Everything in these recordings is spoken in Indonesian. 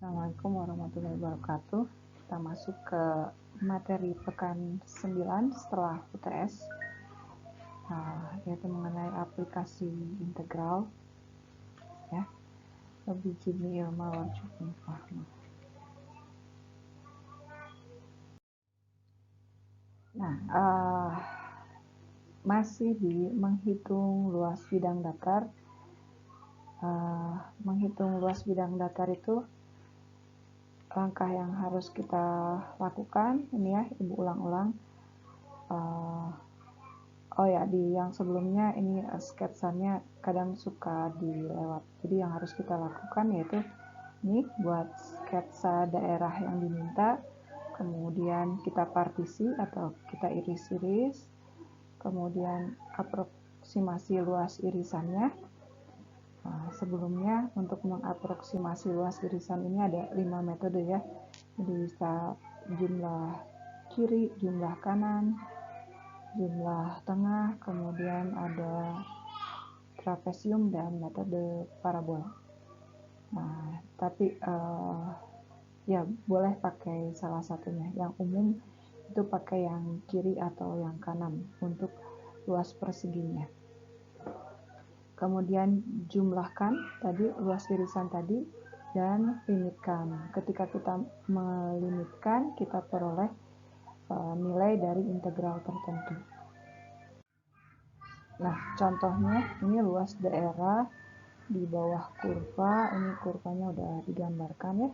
Assalamualaikum warahmatullahi wabarakatuh. Kita masuk ke materi pekan 9 setelah UTS, yaitu mengenai aplikasi integral, ya. Lebih jini ilma warjubni fahma. Nah, masih di menghitung luas bidang datar. Menghitung luas bidang datar itu langkah yang harus kita lakukan. Ini ya, Ibu ulang-ulang. Oh ya, di yang sebelumnya ini sketsanya kadang suka dilewat. Jadi yang harus kita lakukan yaitu ini buat sketsa daerah yang diminta, kemudian kita partisi atau kita iris-iris, kemudian aproksimasi luas irisannya. Sebelumnya untuk mengaproksimasi luas irisan ini ada 5 metode ya. Jadi bisa jumlah kiri, jumlah kanan, jumlah tengah, kemudian ada trapesium dan metode parabola. Nah, tapi ya boleh pakai salah satunya. Yang umum itu pakai yang kiri atau yang kanan untuk luas perseginya. Kemudian jumlahkan tadi luas irisan tadi dan limitkan. Ketika kita melimitkan, kita peroleh nilai dari integral tertentu. Nah, contohnya ini luas daerah di bawah kurva. Ini kurvanya udah digambarkan ya.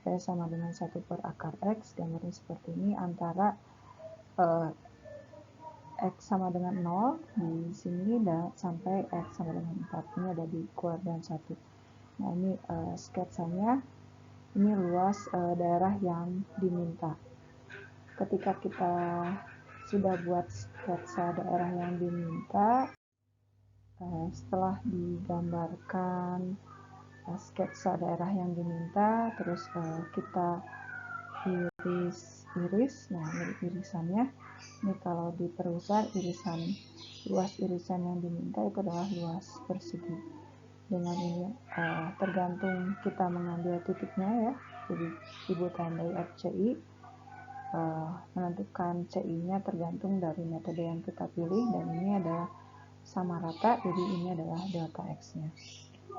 Saya sama dengan 1 per akar X, gambarnya seperti ini, antara X sama dengan 0 di sini dan sampai X sama dengan 4. Ini ada di kuadran 1. Nah, ini sketsanya. Ini luas daerah yang diminta. Ketika kita sudah buat sketsa daerah yang diminta, setelah digambarkan sketsa daerah yang diminta, terus kita iris-iris. Nah, ini irisannya. Ini kalau diperbesar, luas irisan yang diminta itu adalah luas persegi. Dengan ini tergantung kita mengambil titiknya ya. Jadi Ibu tandai FCI, menentukan CI-nya tergantung dari metode yang kita pilih, dan ini adalah sama rata, jadi ini adalah delta X-nya.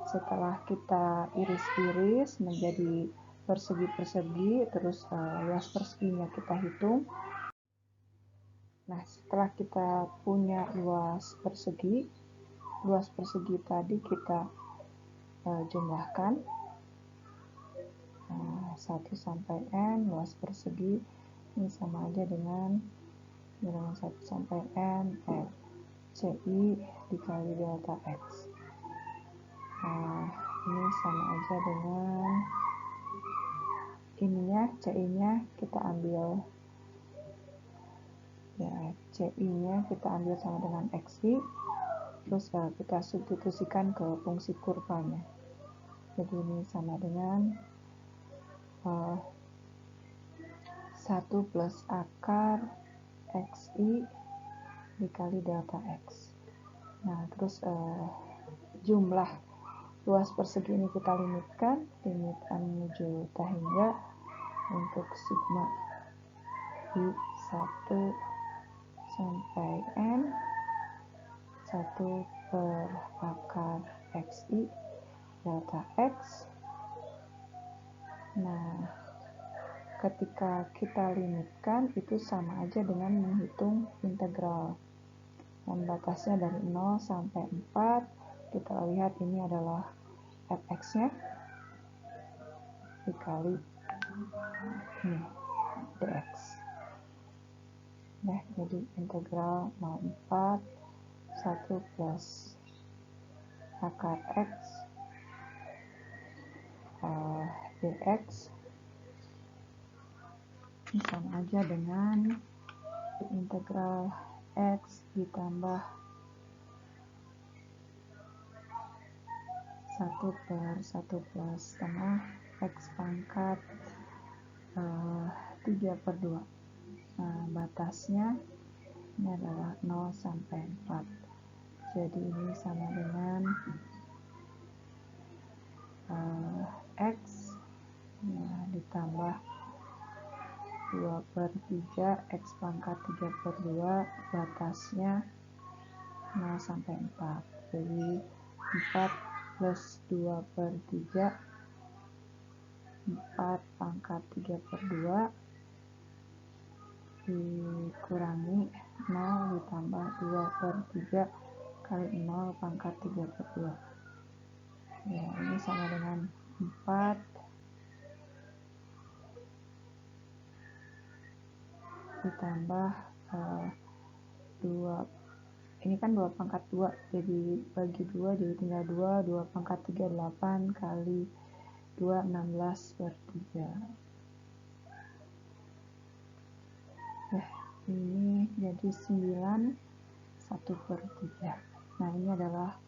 Setelah kita iris-iris menjadi persegi-persegi, terus luas perseginya kita hitung. Nah, setelah kita punya luas persegi tadi kita jumlahkan 1 sampai N. Luas persegi ini sama aja dengan bilangan 1 sampai N CI dikali delta X. Ini sama aja dengan ininya, CI-nya kita ambil ya, CI-nya kita ambil sama dengan XI, terus kita substitusikan ke fungsi kurvanya. Jadi ini sama dengan 1 plus akar XI dikali delta X. Nah, terus jumlah luas persegi ini kita limitkan, limit N menuju tahingga untuk sigma I 1 sampai N 1 per akar XI delta X. Nah, ketika kita limitkan itu sama aja dengan menghitung integral. Dan batasnya dari 0 sampai 4. Kita lihat ini adalah fx-nya dikali dx. Nah, jadi integral 04 1 plus akar x dx ini sama aja dengan integral x ditambah 1 per 1 plus setengah x pangkat 3 per 2. Nah, batasnya ini adalah 0 sampai 4. Jadi ini sama dengan x ditambah 2/3 X pangkat 3/2 batasnya 0 sampai 4. Jadi 4 plus 2/3 4 pangkat 3/2 dikurangi 0 ditambah 2/3 kali 0 pangkat 3/2. Ya, ini sama dengan 4 ditambah 2. Ini kan 2 pangkat 2, jadi bagi 2 jadi tinggal 2 pangkat 3 8 kali 2 16/3. Ya, ini jadi 9 1/3. Nah, ini adalah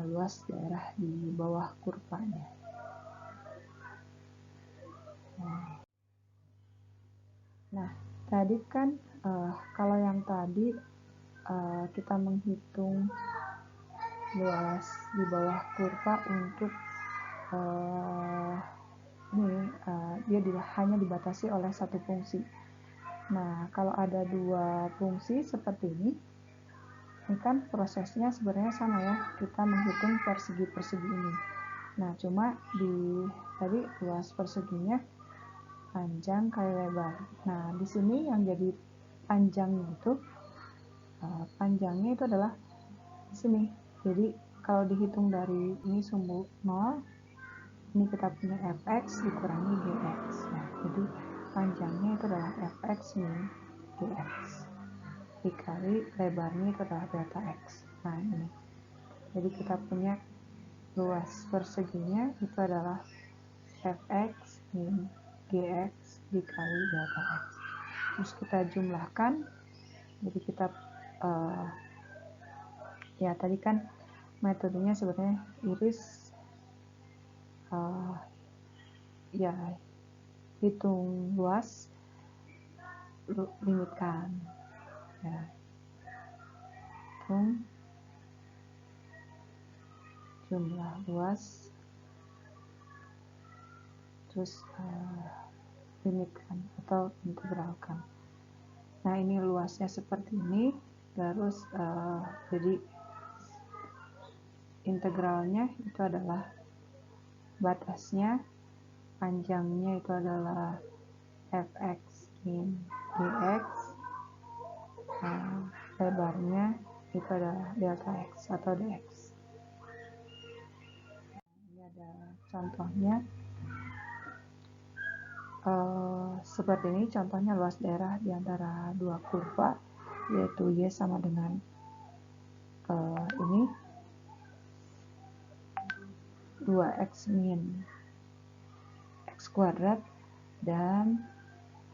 luas daerah di bawah kurvanya. Nah, tadi kan kalau yang tadi kita menghitung luas di bawah kurva untuk dia hanya dibatasi oleh satu fungsi. Nah, kalau ada dua fungsi seperti ini kan prosesnya sebenarnya sama ya, kita menghitung persegi-persegi ini. Nah, cuma tadi luas perseginya panjang kali lebar. Nah, di sini yang jadi panjangnya itu adalah di sini. Jadi kalau dihitung dari ini sumbu 0, ini kita punya fx dikurangi gx. Nah, jadi panjangnya itu adalah fx min gx dikali lebarnya itu adalah delta x. Nah, ini. Jadi kita punya luas perseginya itu adalah fx min gx dikali delta x. Terus kita jumlahkan. Jadi kita ya tadi kan metodenya sebenarnya iris ya hitung luas limitkan ya, hitung jumlah luas terus limitkan atau integralkan. Nah, ini luasnya seperti ini, terus jadi integralnya itu adalah batasnya, panjangnya itu adalah fx min dx, lebarnya itu adalah delta x atau dx. Ini ada contohnya seperti ini. Contohnya luas daerah di antara dua kurva, yaitu y sama dengan ini 2x min x kuadrat dan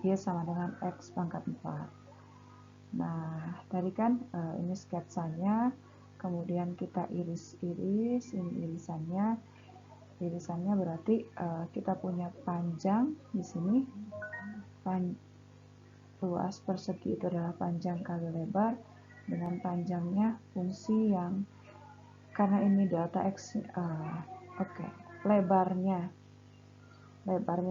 y sama dengan x pangkat 4. Nah, tadi kan ini sketsanya, kemudian kita iris-iris, ini irisannya berarti kita punya panjang di sini, luas persegi itu adalah panjang kali lebar dengan panjangnya fungsi yang karena ini delta x, lebarnya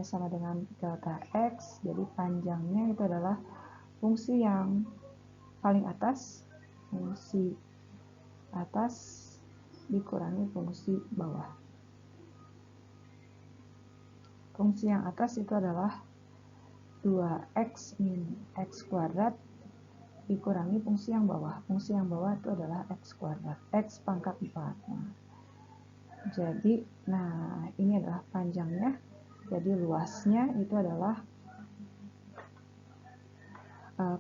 sama dengan delta x, jadi panjangnya itu adalah fungsi yang paling atas, fungsi atas dikurangi fungsi bawah. Fungsi yang atas itu adalah 2x min x kuadrat dikurangi fungsi yang bawah. Fungsi yang bawah itu adalah x kuadrat, x pangkat 4. Jadi, ini adalah panjangnya. Jadi luasnya itu adalah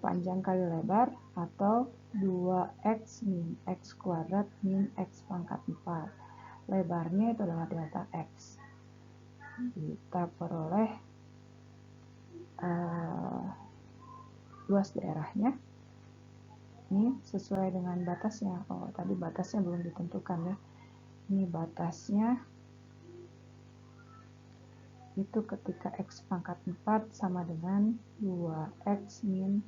panjang kali lebar atau 2x min x kuadrat min x pangkat 4. Lebarnya itu adalah delta x. Kita peroleh luas daerahnya. Ini sesuai dengan batasnya. Tadi batasnya belum ditentukan ya. Ini batasnya itu ketika x pangkat 4 sama dengan 2x min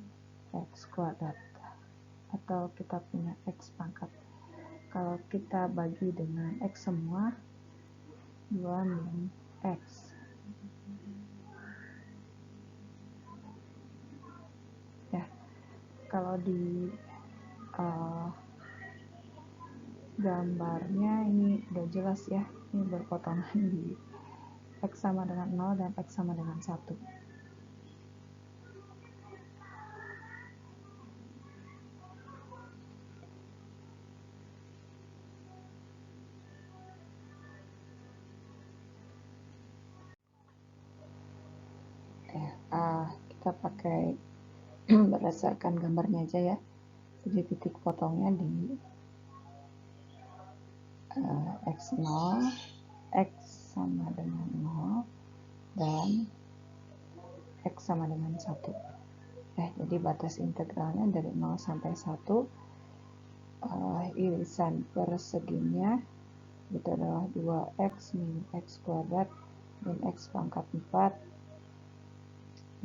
x kuadrat, atau kita punya x pangkat. Kalau kita bagi dengan x semua, 2 min x. kalau di gambarnya ini udah jelas ya, ini berpotongan di X sama dengan 0 dan X sama dengan 1. Kita pakai berdasarkan gambarnya aja ya. Jadi titik potongnya di X0, X sama dengan 0, dan X sama dengan 1. Jadi batas integralnya dari 0 sampai 1, irisan perseginya itu adalah 2x min x kuadrat min x pangkat 4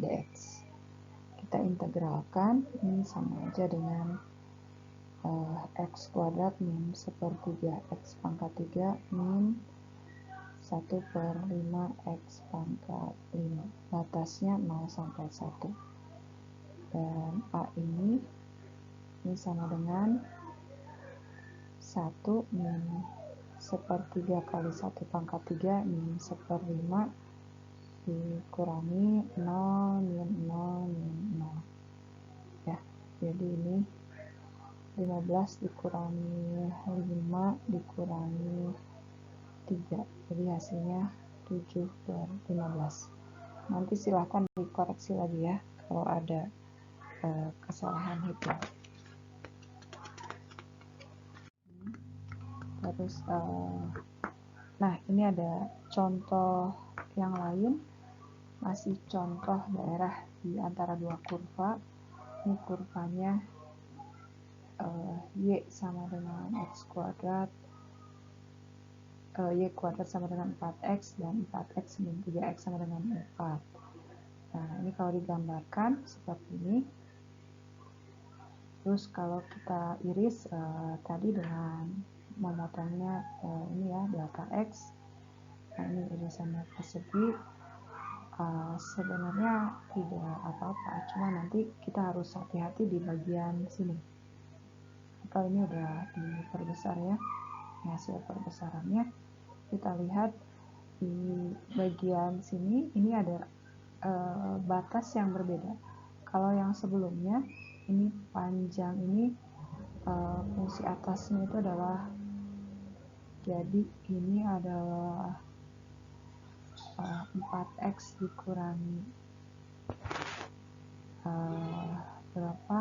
dx. Kita integralkan, ini sama aja dengan x kuadrat min 1/3 x pangkat 3 min 1/5 x pangkat 5. Batasnya 0 sampai 1. Dan A ini sama dengan 1 min 1/3 kali 1 pangkat 3 min 1/5 dikurangi 0 min 0 min 0 ya. Jadi ini 15 dikurangi 5 dikurangi 3, jadi hasilnya 7/15. Nanti silahkan dikoreksi lagi ya kalau ada kesalahan hitung. Terus nah ini ada contoh yang lain, masih contoh daerah di antara dua kurva. Ini kurvanya Y sama dengan X kuadrat, Y kuadrat sama dengan 4X, dan 4X min 3X sama dengan 4. Nah, ini kalau digambarkan seperti ini. Terus kalau kita iris tadi dengan memotongnya ini ya, delta X. Nah, ini irisannya persegi. Sebenarnya tidak apa-apa, cuma nanti kita harus hati-hati di bagian sini. Atau ini udah diperbesar ya, hasil perbesarannya. Kita lihat di bagian sini ini ada batas yang berbeda. Kalau yang sebelumnya ini panjang ini fungsi atasnya itu adalah, jadi ini adalah 4x dikurangi berapa,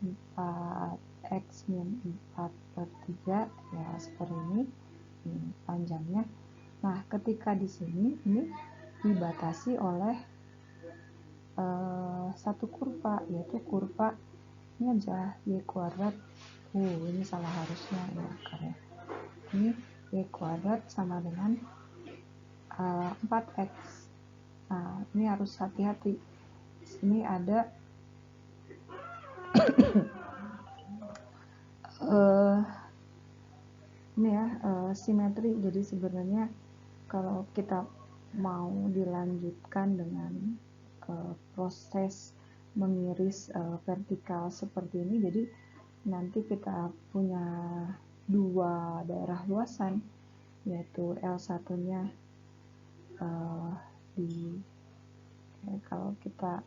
4x min 4/3 ya, seperti ini panjangnya. Nah, ketika di sini ini dibatasi oleh satu kurva, yaitu kurva ini aja Y kuadrat. Ini salah harusnya ya, karena ini Y kuadrat sama dengan 4x. Nah, ini harus hati-hati. Ini ada ini ya, simetri. Jadi sebenarnya kalau kita mau dilanjutkan dengan proses mengiris vertikal seperti ini, jadi nanti kita punya dua daerah luasan, yaitu L1 nya kalau kita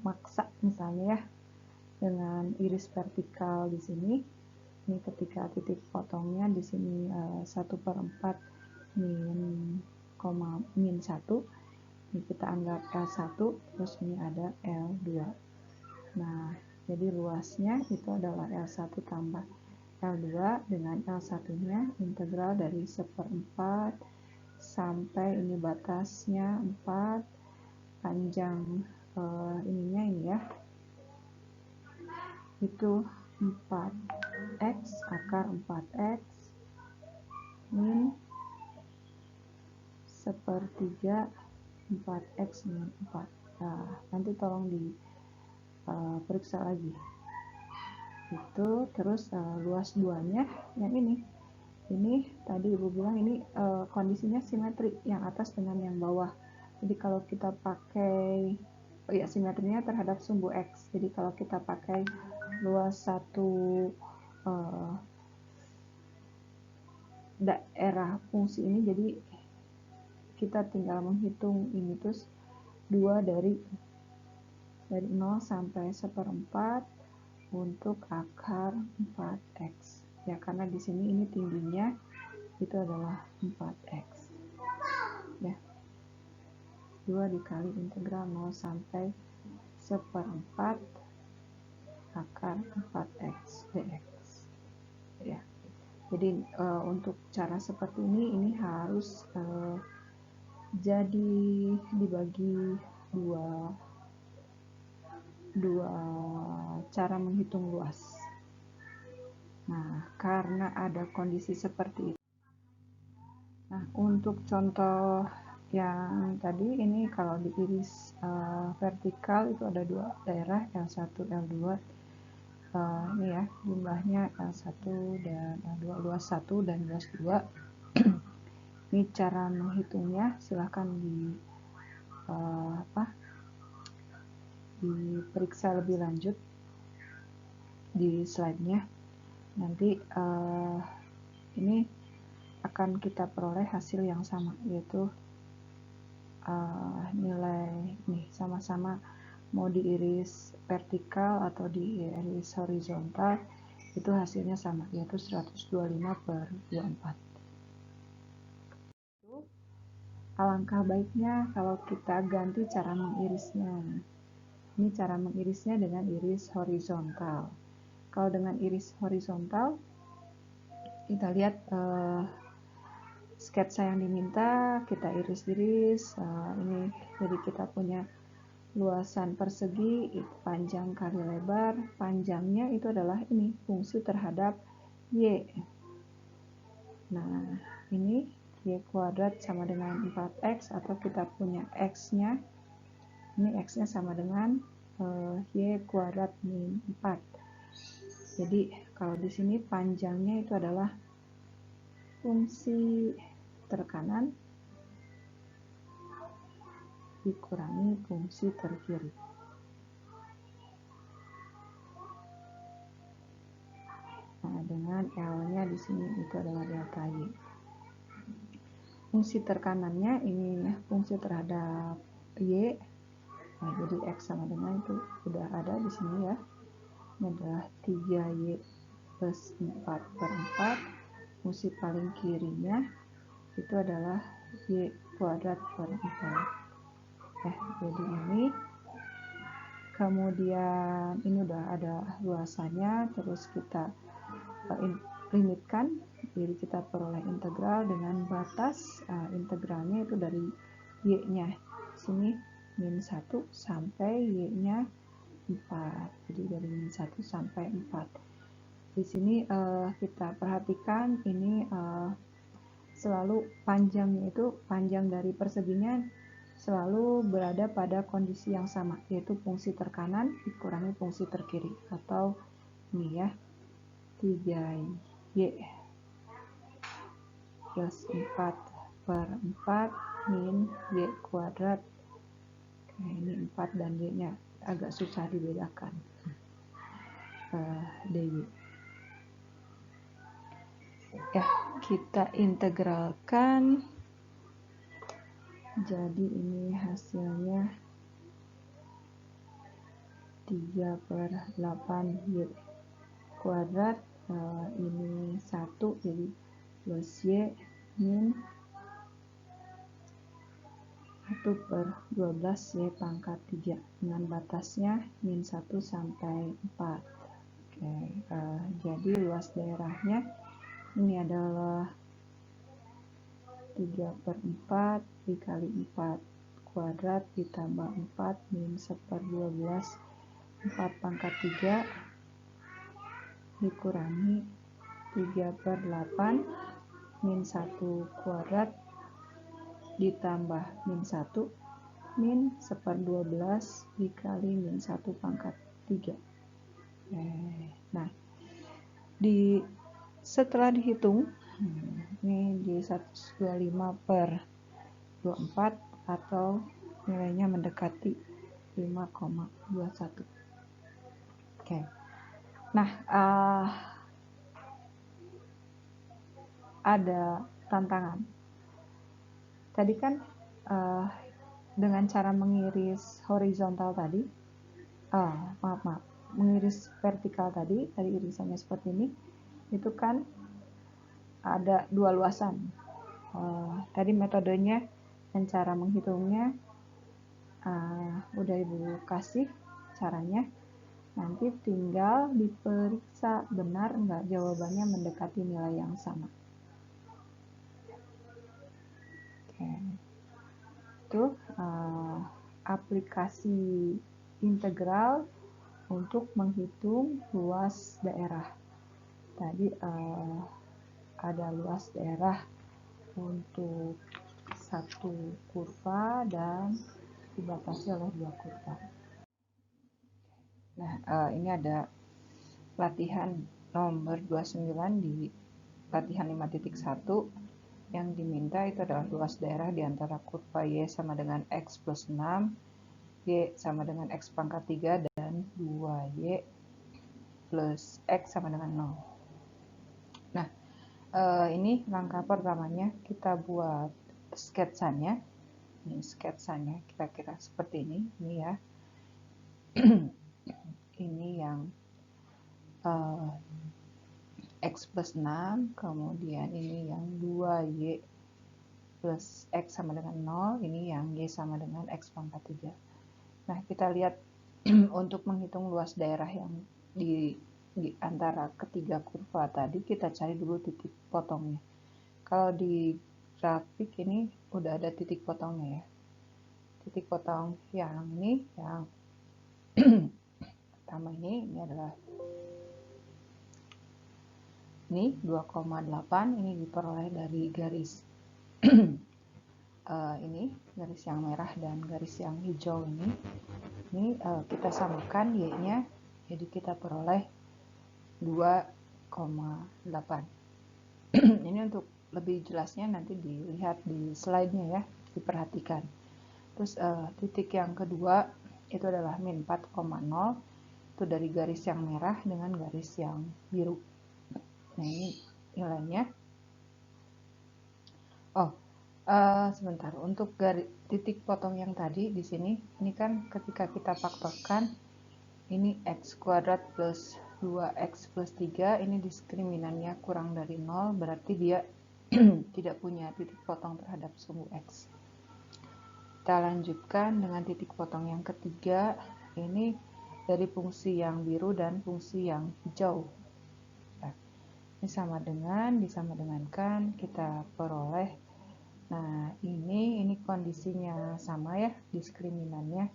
maksa misalnya ya dengan iris vertikal di sini, ini ketika titik potongnya di sini 1/4 min 1, ini kita anggap L1, terus ini ada L2. Nah, jadi luasnya itu adalah L1 tambah L2 dengan L1 nya integral dari 1/4 sampai ini batasnya 4, panjang ininya ini ya, itu 4x akar 4x min 1/3 4x min 4. Nah, nanti tolong diperiksa lagi itu. Terus luas 2 nya yang ini tadi ibu bilang ini kondisinya simetri, yang atas dengan yang bawah. Jadi kalau kita pakai ya simetrinya terhadap sumbu X. Jadi kalau kita pakai luas satu daerah fungsi ini, jadi kita tinggal menghitung ini terus 2 dari 0 sampai 1/4 untuk akar 4x. Ya, karena di sini ini tingginya itu adalah 4x. Ya. 2 dikali integral 0 sampai 1/4 akar 4x dx. Ya. Jadi untuk cara seperti ini harus jadi dibagi dua cara menghitung luas. Nah, karena ada kondisi seperti itu. Nah, untuk contoh yang tadi ini kalau diiris vertikal itu ada 2 daerah, L1, L2. Ini ya, jumlahnya L1 dan L2, luas 1 dan luas 2. Ini cara menghitungnya, silahkan diperiksa lebih lanjut di slide-nya. Nanti ini akan kita peroleh hasil yang sama, yaitu nilai nih sama-sama mau diiris vertikal atau diiris horizontal, itu hasilnya sama, yaitu 125/24. Alangkah baiknya kalau kita ganti cara mengirisnya. Ini cara mengirisnya dengan iris horizontal. Kalau dengan iris horizontal, kita lihat sketsa yang diminta, kita iris-iris. Ini jadi kita punya luasan persegi, panjang kali lebar. Panjangnya itu adalah ini, fungsi terhadap Y. Nah, ini Y kuadrat sama dengan 4x, atau kita punya X-nya. Ini X-nya sama dengan Y kuadrat min 4. Jadi, kalau di sini panjangnya itu adalah fungsi terkanan dikurangi fungsi terkiri. Nah, dengan L-nya di sini itu adalah delta Y. Fungsi terkanannya ini fungsi terhadap Y. Nah, jadi X sama dengan itu sudah ada di sini ya. Ini adalah 3Y plus 4/4. Fungsi paling kirinya itu adalah Y kuadrat per 4. Jadi ini, kemudian ini udah ada luasannya, terus kita limitkan, jadi kita peroleh integral dengan batas integralnya itu dari Y-nya sini min 1 sampai Y-nya 4. Jadi dari min 1 sampai 4. Di sini kita perhatikan ini selalu panjangnya itu, panjang dari perseginya selalu berada pada kondisi yang sama, yaitu fungsi terkanan dikurangi fungsi terkiri, atau ini ya, 3Y plus 4/4 min Y kuadrat. Ini 4 dan Y nya agak susah dibedakan, dy. Ya, kita integralkan. Jadi ini hasilnya 3/8 Y kuadrat. Ini 1, jadi plus Y min 1/12 Y pangkat 3 dengan batasnya min 1 sampai 4. Jadi luas daerahnya ini adalah 3/4 dikali 4 kuadrat ditambah 4 min 1/12 4 pangkat 3 dikurangi 3/8 min 1 kuadrat ditambah min 1 min 1/12 dikali min 1 pangkat 3. Nah, setelah dihitung, ini di 125/24 atau nilainya mendekati 5,21. Oke. Nah, ada tantangan. Tadi kan dengan cara mengiris horizontal tadi, mengiris vertikal tadi irisannya seperti ini, itu kan ada dua luasan. Tadi metodenya dan cara menghitungnya udah Ibu kasih caranya. Nanti tinggal diperiksa benar nggak jawabannya mendekati nilai yang sama. Oke. Itu aplikasi integral untuk menghitung luas daerah. Tadi ada luas daerah untuk satu kurva dan dibatasi oleh dua kurva. Nah, ini ada latihan nomor 29 di latihan 5.1 yang diminta itu adalah luas daerah di antara kurva Y sama dengan X plus 6, Y sama dengan X pangkat 3, dan 2Y plus X sama dengan 0. Nah, ini langkah pertamanya kita buat sketsanya. Ini sketsanya kira-kira seperti ini ya. Ini yang X plus 6, kemudian ini yang 2Y plus X sama dengan 0, ini yang Y sama dengan X pangkat 3. Nah, kita lihat untuk menghitung luas daerah yang di antara ketiga kurva tadi, kita cari dulu titik potongnya. Kalau di grafik ini udah ada titik potongnya ya. Titik potong yang ini, yang pertama ini adalah ini 2,8, ini diperoleh dari garis ini garis yang merah dan garis yang hijau ini kita samakan Y-nya, jadi kita peroleh 2,8. Ini untuk lebih jelasnya nanti dilihat di slide-nya ya, diperhatikan. Terus titik yang kedua itu adalah min 4,0, itu dari garis yang merah dengan garis yang biru. Nah, ini nilainya. Sebentar, untuk titik potong yang tadi di sini, ini kan ketika kita faktorkan, ini X kuadrat plus 2X plus 3, ini diskriminannya kurang dari 0, berarti dia tidak punya titik potong terhadap sumbu X. Kita lanjutkan dengan titik potong yang ketiga, ini dari fungsi yang biru dan fungsi yang hijau. Ini sama dengan, disama dengankan, kita peroleh. Nah, ini kondisinya sama ya, diskriminannya.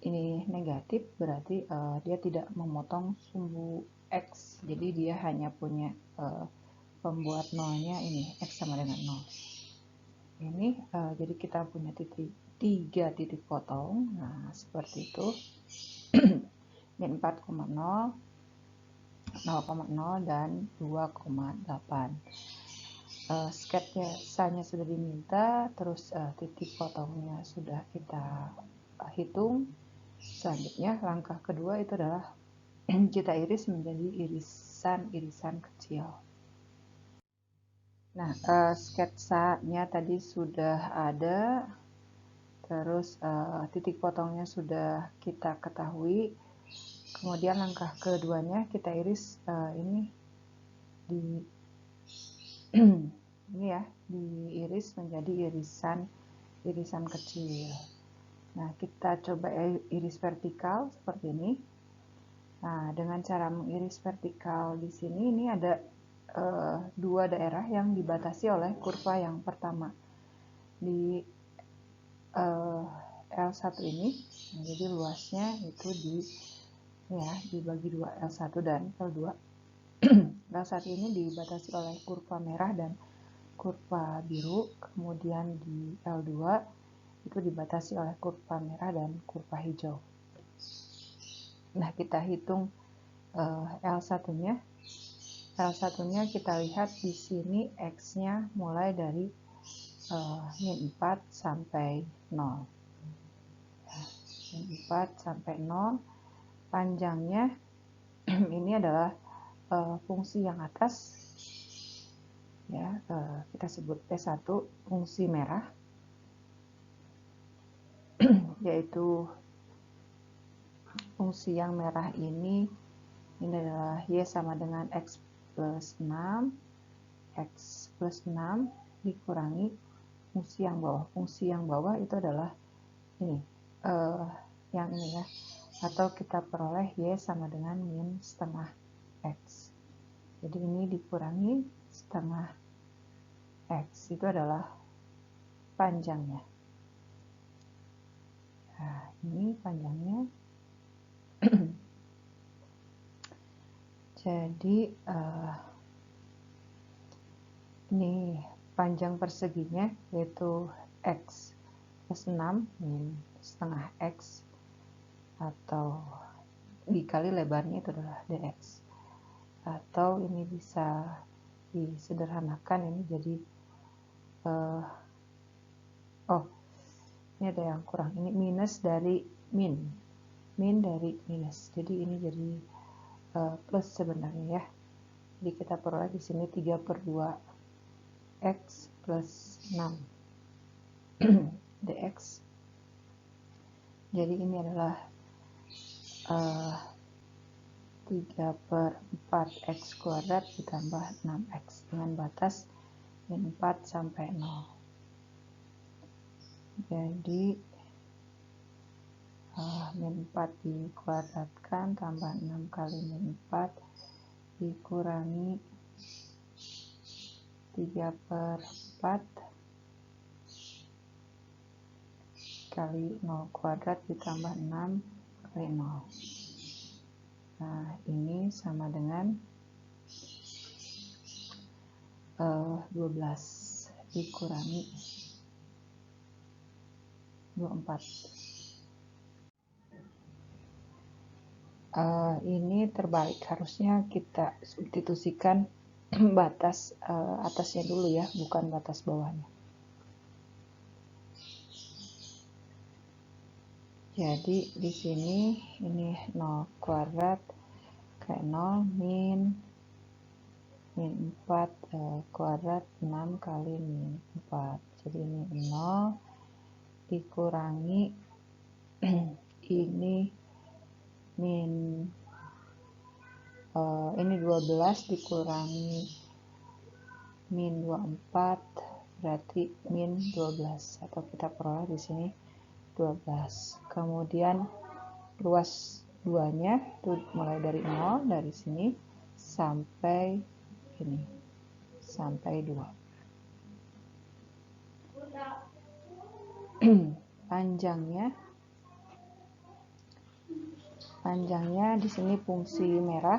Ini negatif, berarti dia tidak memotong sumbu X. Jadi dia hanya punya pembuat nolnya ini, X sama dengan 0. Ini jadi kita punya tiga titik potong. Nah, seperti itu. Min 4,0, 0,0, dan 2,8. Sketsanya sudah diminta, terus titik potongnya sudah kita hitung. Selanjutnya langkah kedua itu adalah kita iris menjadi irisan-irisan kecil. Nah, sketsanya tadi sudah ada, terus titik potongnya sudah kita ketahui. Kemudian langkah keduanya kita iris ini di ini ya, diiris menjadi irisan kecil. Nah, kita coba iris vertikal seperti ini. Nah, dengan cara mengiris vertikal di sini, ini ada dua daerah yang dibatasi oleh kurva yang pertama di L1 ini. Nah, jadi luasnya itu dibagi dua, L1 dan L2. L1 ini dibatasi oleh kurva merah dan kurva biru, kemudian di L2 itu dibatasi oleh kurva merah dan kurva hijau. Nah, kita hitung L1-nya. Salah satunya kita lihat di sini X-nya mulai dari min 4 sampai 0. Min 4 sampai 0. Panjangnya ini adalah fungsi yang atas, ya, kita sebut P1, fungsi merah, yaitu fungsi yang merah ini adalah Y sama dengan X plus 6, X plus 6 dikurangi fungsi yang bawah. Fungsi yang bawah itu adalah ini, yang ini ya, atau kita peroleh Y sama dengan min setengah X. Jadi ini dikurangi setengah X, itu adalah panjangnya. Nah, ini panjangnya. Jadi ini panjang perseginya yaitu X plus 6 min setengah X, atau dikali lebarnya itu adalah dx, atau ini bisa disederhanakan ini jadi ini ada yang kurang, ini minus dari min dari minus, jadi ini jadi plus sebenarnya ya. Jadi kita peroleh di sini 3/2 X plus 6 dx. Jadi ini adalah 3/4 X kuadrat ditambah 6X dengan batas min 4 sampai 0. Jadi min 4 dikuadratkan tambah 6 kali min 4 dikurangi 3/4 kali 0 kuadrat ditambah 6 kali 0. Nah, ini sama dengan 12 dikurangi 24. Ini terbalik, harusnya kita substitusikan batas atasnya dulu ya, bukan batas bawahnya. Jadi di sini ini 0 kuadrat kayak 0 min 4 kuadrat 6 kali min 4. Jadi ini 0 dikurangi ini min ini 12 dikurangi min 24 berarti min 12, atau kita peroleh di sini 12. Kemudian ruas 2-nya itu mulai dari 0 dari sini sampai ini sampai 2. Panjangnya di sini fungsi merah.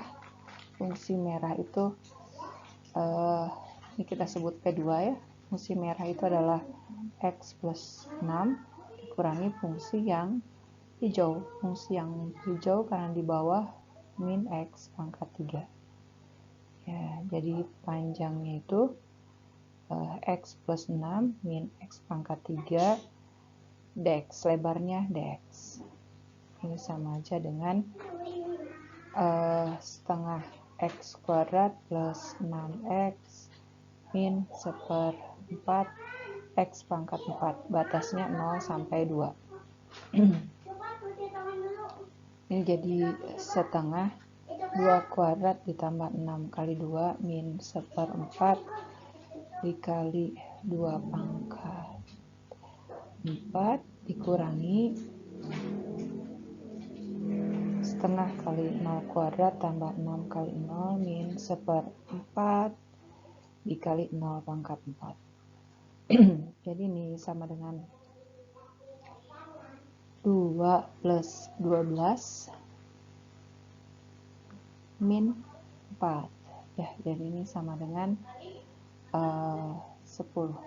Fungsi merah itu ini kita sebut P2 ya. Fungsi merah itu adalah X plus 6 dikurangi fungsi yang hijau. Fungsi yang hijau karena di bawah min X pangkat 3. Ya, jadi panjangnya itu X plus 6 min X pangkat 3 dx, lebarnya dx. Ini sama aja dengan setengah X kuadrat plus 6X min 1/4 X pangkat 4, batasnya 0 sampai 2. Ini jadi setengah 2 kuadrat ditambah 6 kali 2 min 1/4 dikali 2 pangkat 4 dikurangi setengah kali 0 kuadrat tambah 6 kali 0 min 1/4 dikali 0 pangkat 4. Jadi ini sama dengan 2 plus 12 min 4 ya, jadi ini sama dengan 10.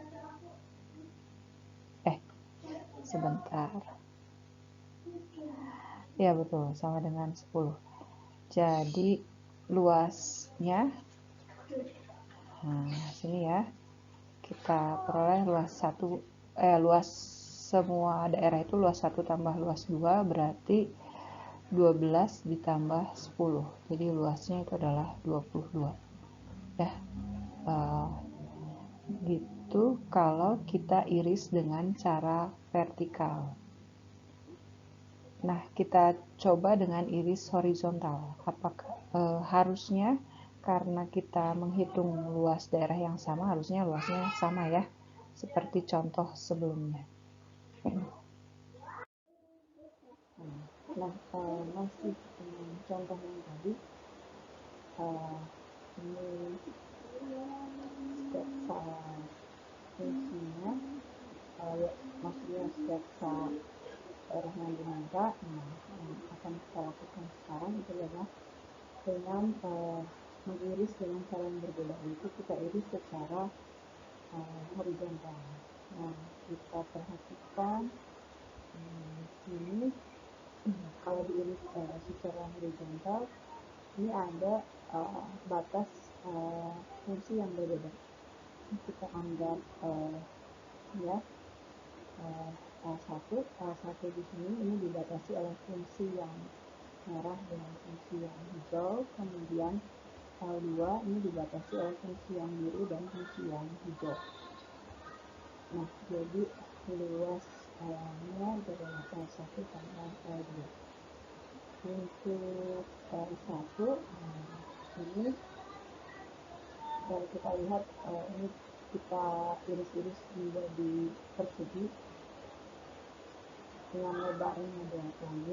Sebentar ya, betul, sama dengan 10. Jadi luasnya Nah, sini ya kita peroleh luas semua daerah itu luas 1 tambah luas 2 berarti 12 ditambah 10. Jadi luasnya itu adalah 22. Ya. Gitu kalau kita iris dengan cara vertikal. Nah, kita coba dengan iris horizontal. Apakah harusnya karena kita menghitung luas daerah yang sama, harusnya luasnya sama ya, seperti contoh sebelumnya. Nah, masih dengan contoh yang tadi, ini sketsa fungsinya, maksudnya sketsa daerah yang diminta. Nah, yang akan kita lakukan sekarang itu adalah dengan mengiris dengan cara yang berbeda, yaitu kita iris secara horizontal. Nah, kita perhatikan ini kalau diiris secara horizontal, ini ada batas fungsi yang berbeda. Kita anggap ya L1 di sini ini dibatasi oleh fungsi yang merah dengan fungsi yang hijau, kemudian L2 ini dibatasi oleh fungsi yang biru dan fungsi yang hijau. Nah, jadi luasnya adalah L1 tambah L2. Untuk L1 ini kalau kita lihat ini kita iris-iris menjadi persegi dengan lebarnya 2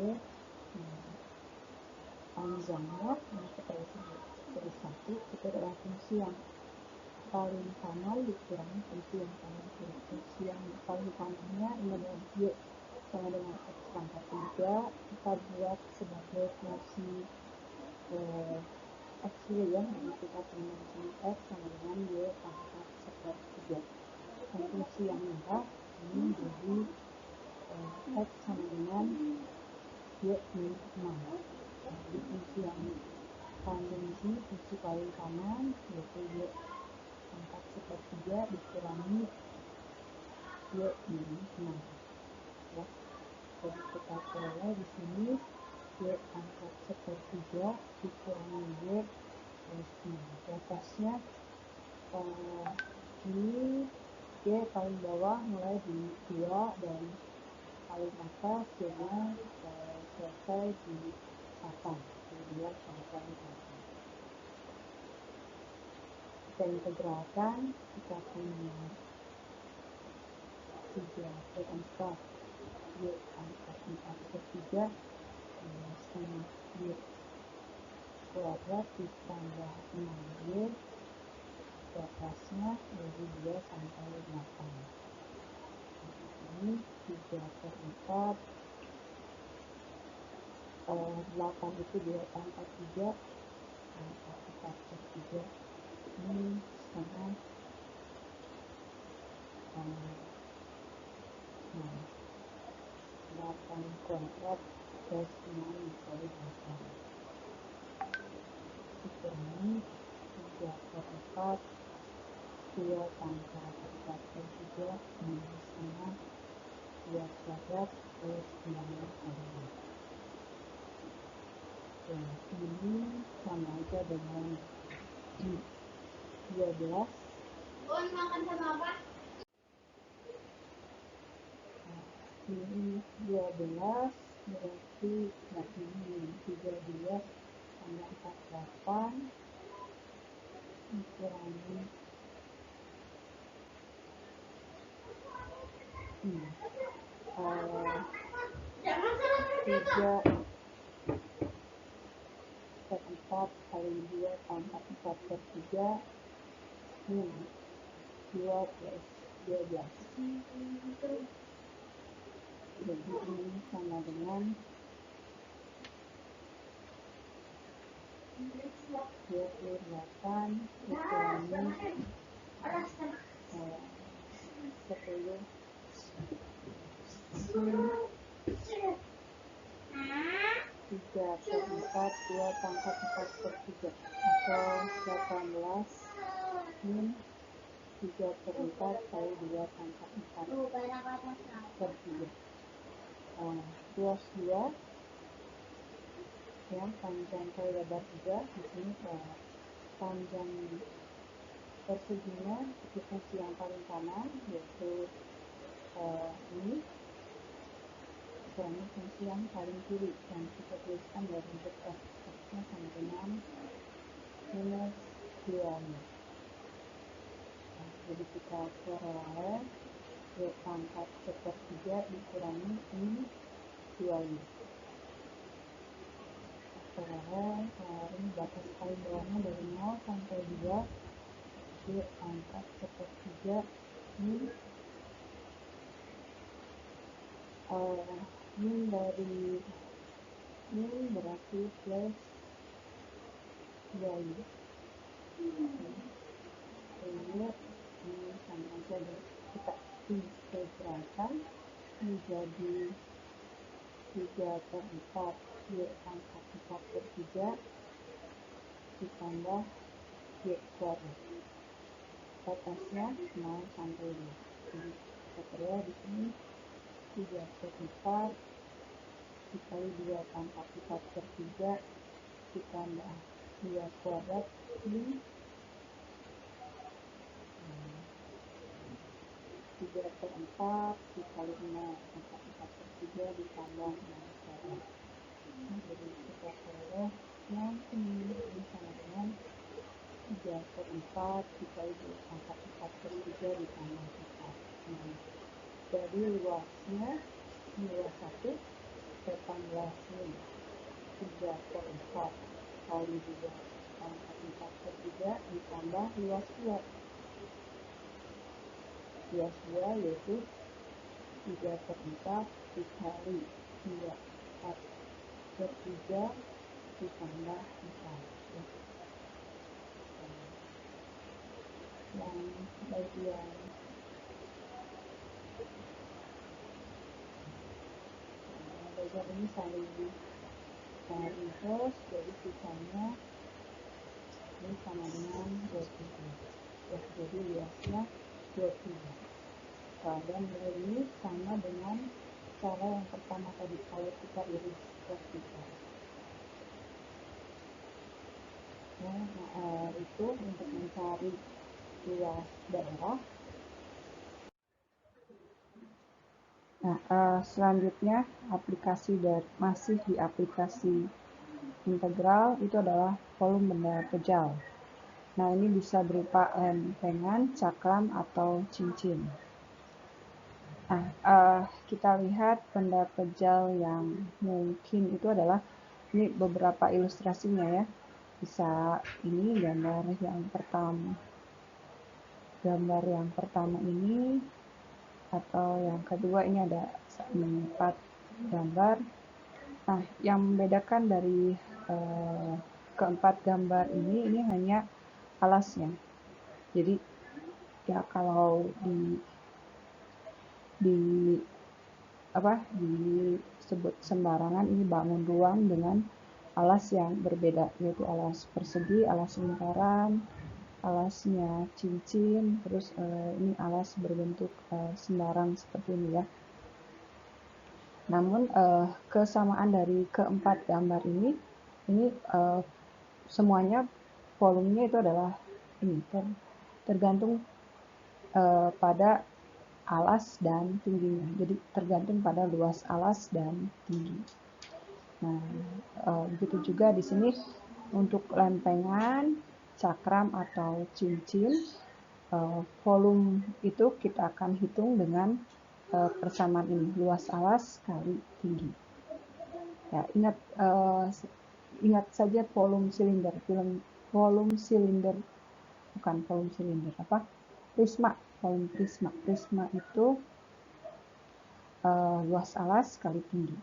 y, panjangnya yang kita iris 1 itu adalah fungsi yang paling kanan dikurangi fungsi yang kanan kiri. Fungsi yang paling kanannya ini adalah y sama dengan x pangkat 3, kita buat sebagai fungsi x y ya, jadi kita punya di sini x sama dengan y pangkat sepertiga. Dan fungsi yang merah ini jadi x sama dengan y min 6. Jadi fungsi yang kandung di sini fungsi paling kanan yaitu y pangkat sepertiga dikurangi y min 6. Ya. Jadi kita peroleh di sini y pangkat sepertiga dikurangi y plus 6. Batasnya ini y paling bawah mulai di 2 dan paling atas y-nya selesai di 8. Jadi 2 sampai 8. Kita integralkan, kita punya 3/4 y pangkat 4/3 setengah y kuadrat ditambah 6y, batasnya dari 2 sampai 8. Ini 3/4, 8 itu 2 pangkat 3, 4/3, ini setengah 8 kuadrat plus 6 dikali 8 dikurangi 3/4, 2 pangkat 4/3, 6 setengah 2 kuadrat plus 6 kali 8. Ini sama aja dengan 12. Makan sama apa? Ini 12 berarti ini 13 tambah 48 dikurangi 3/4 kali 2 pangkat 4/3 ini 2 plus 12. Jadi ini sama dengan 28 dikurangi 10. 3/4 2 pangkat 4/3 atau 18 min 3/4 kali 2 pangkat 4/3. Ruas 2 yang panjang kali lebar 3. Di sini panjang perseginya di fungsi yang paling kanan, yaitu ini ukurannya fungsi yang paling kiri, dan kita tuliskan dari bentuk F. F-nya sama dengan minus 2. Jadi kita peroleh 2 pangkat 1/3 dikurangi min 2. Peroleh ini batas paling bawahnya dari 0 sampai 2, 2 pangkat 1/3 min dari min berarti plus 2. Ini sama saja, kita integralkan menjadi 3/4 Y pangkat 4/3 ditambah Y kuadrat. Batasnya 0 sampai 2. Jadi kita peroleh di sini 3/4 dikali 2 pangkat 4/3 ditambah 2 kuadrat min 3/4 dikali 0 pangkat 4/3 ditambah 0 kuadrat. Jadi kita peroleh yang ini sama dengan 3/4 dikali 2 pangkat 4/3 ditambah 4. Jadi luasnya luas 1 18 min 3/4 kali 2 pangkat 4/3 ditambah luas 2. Luas 2 yaitu 3/4 dikali 2/4/3 ditambah 4. Dan bagian ini saling reverse, jadi sisanya ini sama dengan 23. Jadi luasnya 23. Dan nilai ini sama dengan cara yang pertama tadi, kalau kita iris vertikal. Itu untuk mencari luas daerah. Selanjutnya masih di aplikasi integral, itu adalah volume benda pejal. Nah, ini bisa berupa lempengan, cakram, atau cincin. Kita lihat benda pejal yang mungkin itu adalah, ini beberapa ilustrasinya ya. Bisa ini gambar yang pertama. Gambar yang pertama ini, atau yang kedua ini ada 4 gambar. Nah, yang membedakan dari keempat gambar ini hanya alasnya. Jadi ya kalau disebut sembarangan, ini bangun ruang dengan alas yang berbeda, yaitu alas persegi, alas lingkaran, alasnya cincin, terus ini alas berbentuk sembarang seperti ini ya. Namun kesamaan dari keempat gambar ini semuanya volumenya itu adalah ini, tergantung pada alas dan tingginya. Jadi tergantung pada luas alas dan tinggi. Nah, begitu juga di sini untuk lempengan, cakram atau cincin, volume itu kita akan hitung dengan persamaan ini, luas alas kali tinggi. Ya, ingat saja volume silinder, prisma. Volume prisma itu luas alas kali tinggi.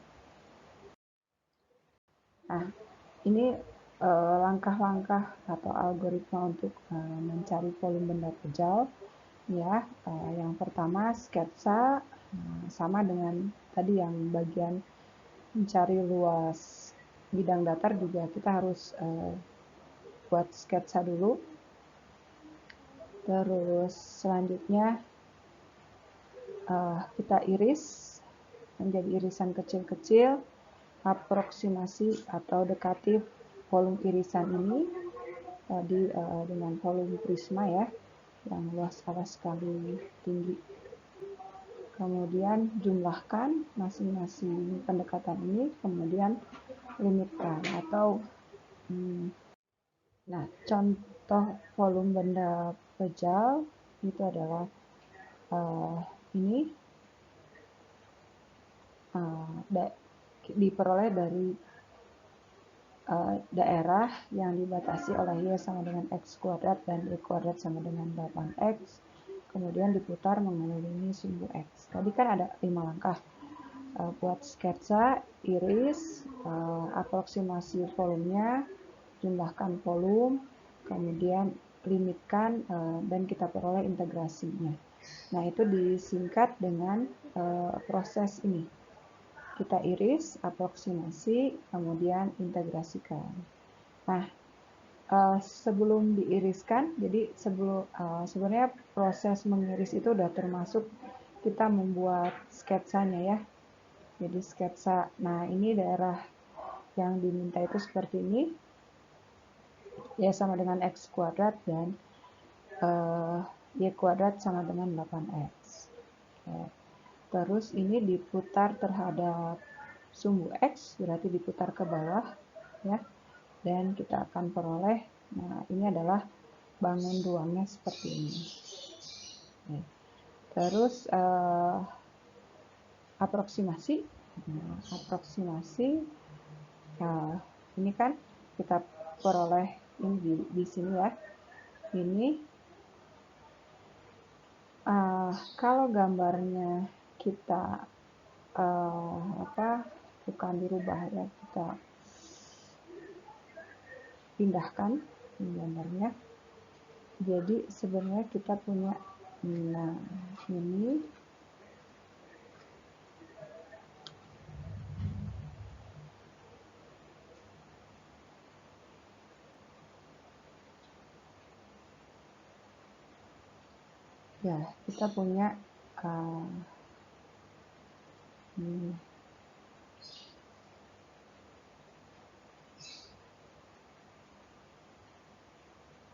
Nah, ini langkah-langkah atau algoritma untuk mencari volume benda pejal. Ya, yang pertama sketsa, sama dengan tadi yang bagian mencari luas bidang datar juga kita harus buat sketsa dulu. Terus selanjutnya kita iris menjadi irisan kecil-kecil, aproksimasi atau dekatif volume irisan ini tadi dengan volume prisma ya, yang luas alas kali tinggi. Kemudian jumlahkan masing-masing pendekatan ini, kemudian limitkan atau nah, contoh volume benda pejal itu adalah ini diperoleh dari daerah yang dibatasi oleh Y sama dengan X kuadrat dan Y kuadrat sama dengan 8X, kemudian diputar mengelilingi sumbu X. Tadi kan ada 5 langkah. Buat sketsa, iris, aproksimasi volumenya, jumlahkan volume, kemudian limitkan dan kita peroleh integrasinya. Nah, itu disingkat dengan proses ini. Kita iris, aproksimasi, kemudian integrasikan. Nah, sebelum diiriskan, jadi sebenarnya proses mengiris itu udah termasuk kita membuat sketsanya ya. Jadi sketsa, nah ini daerah yang diminta itu seperti ini, ya sama dengan X kuadrat dan Y kuadrat sama dengan 8X. Oke. Terus ini diputar terhadap sumbu X, berarti diputar ke bawah ya, dan kita akan peroleh, nah ini adalah bangun ruangnya seperti ini. Oke. Terus aproksimasi, ini kan kita peroleh ini di sini ya. Ini kalau gambarnya kita bukan dirubah ya, kita pindahkan gambarnya. Jadi sebenarnya kita punya, nah ini ya, kita punya ini.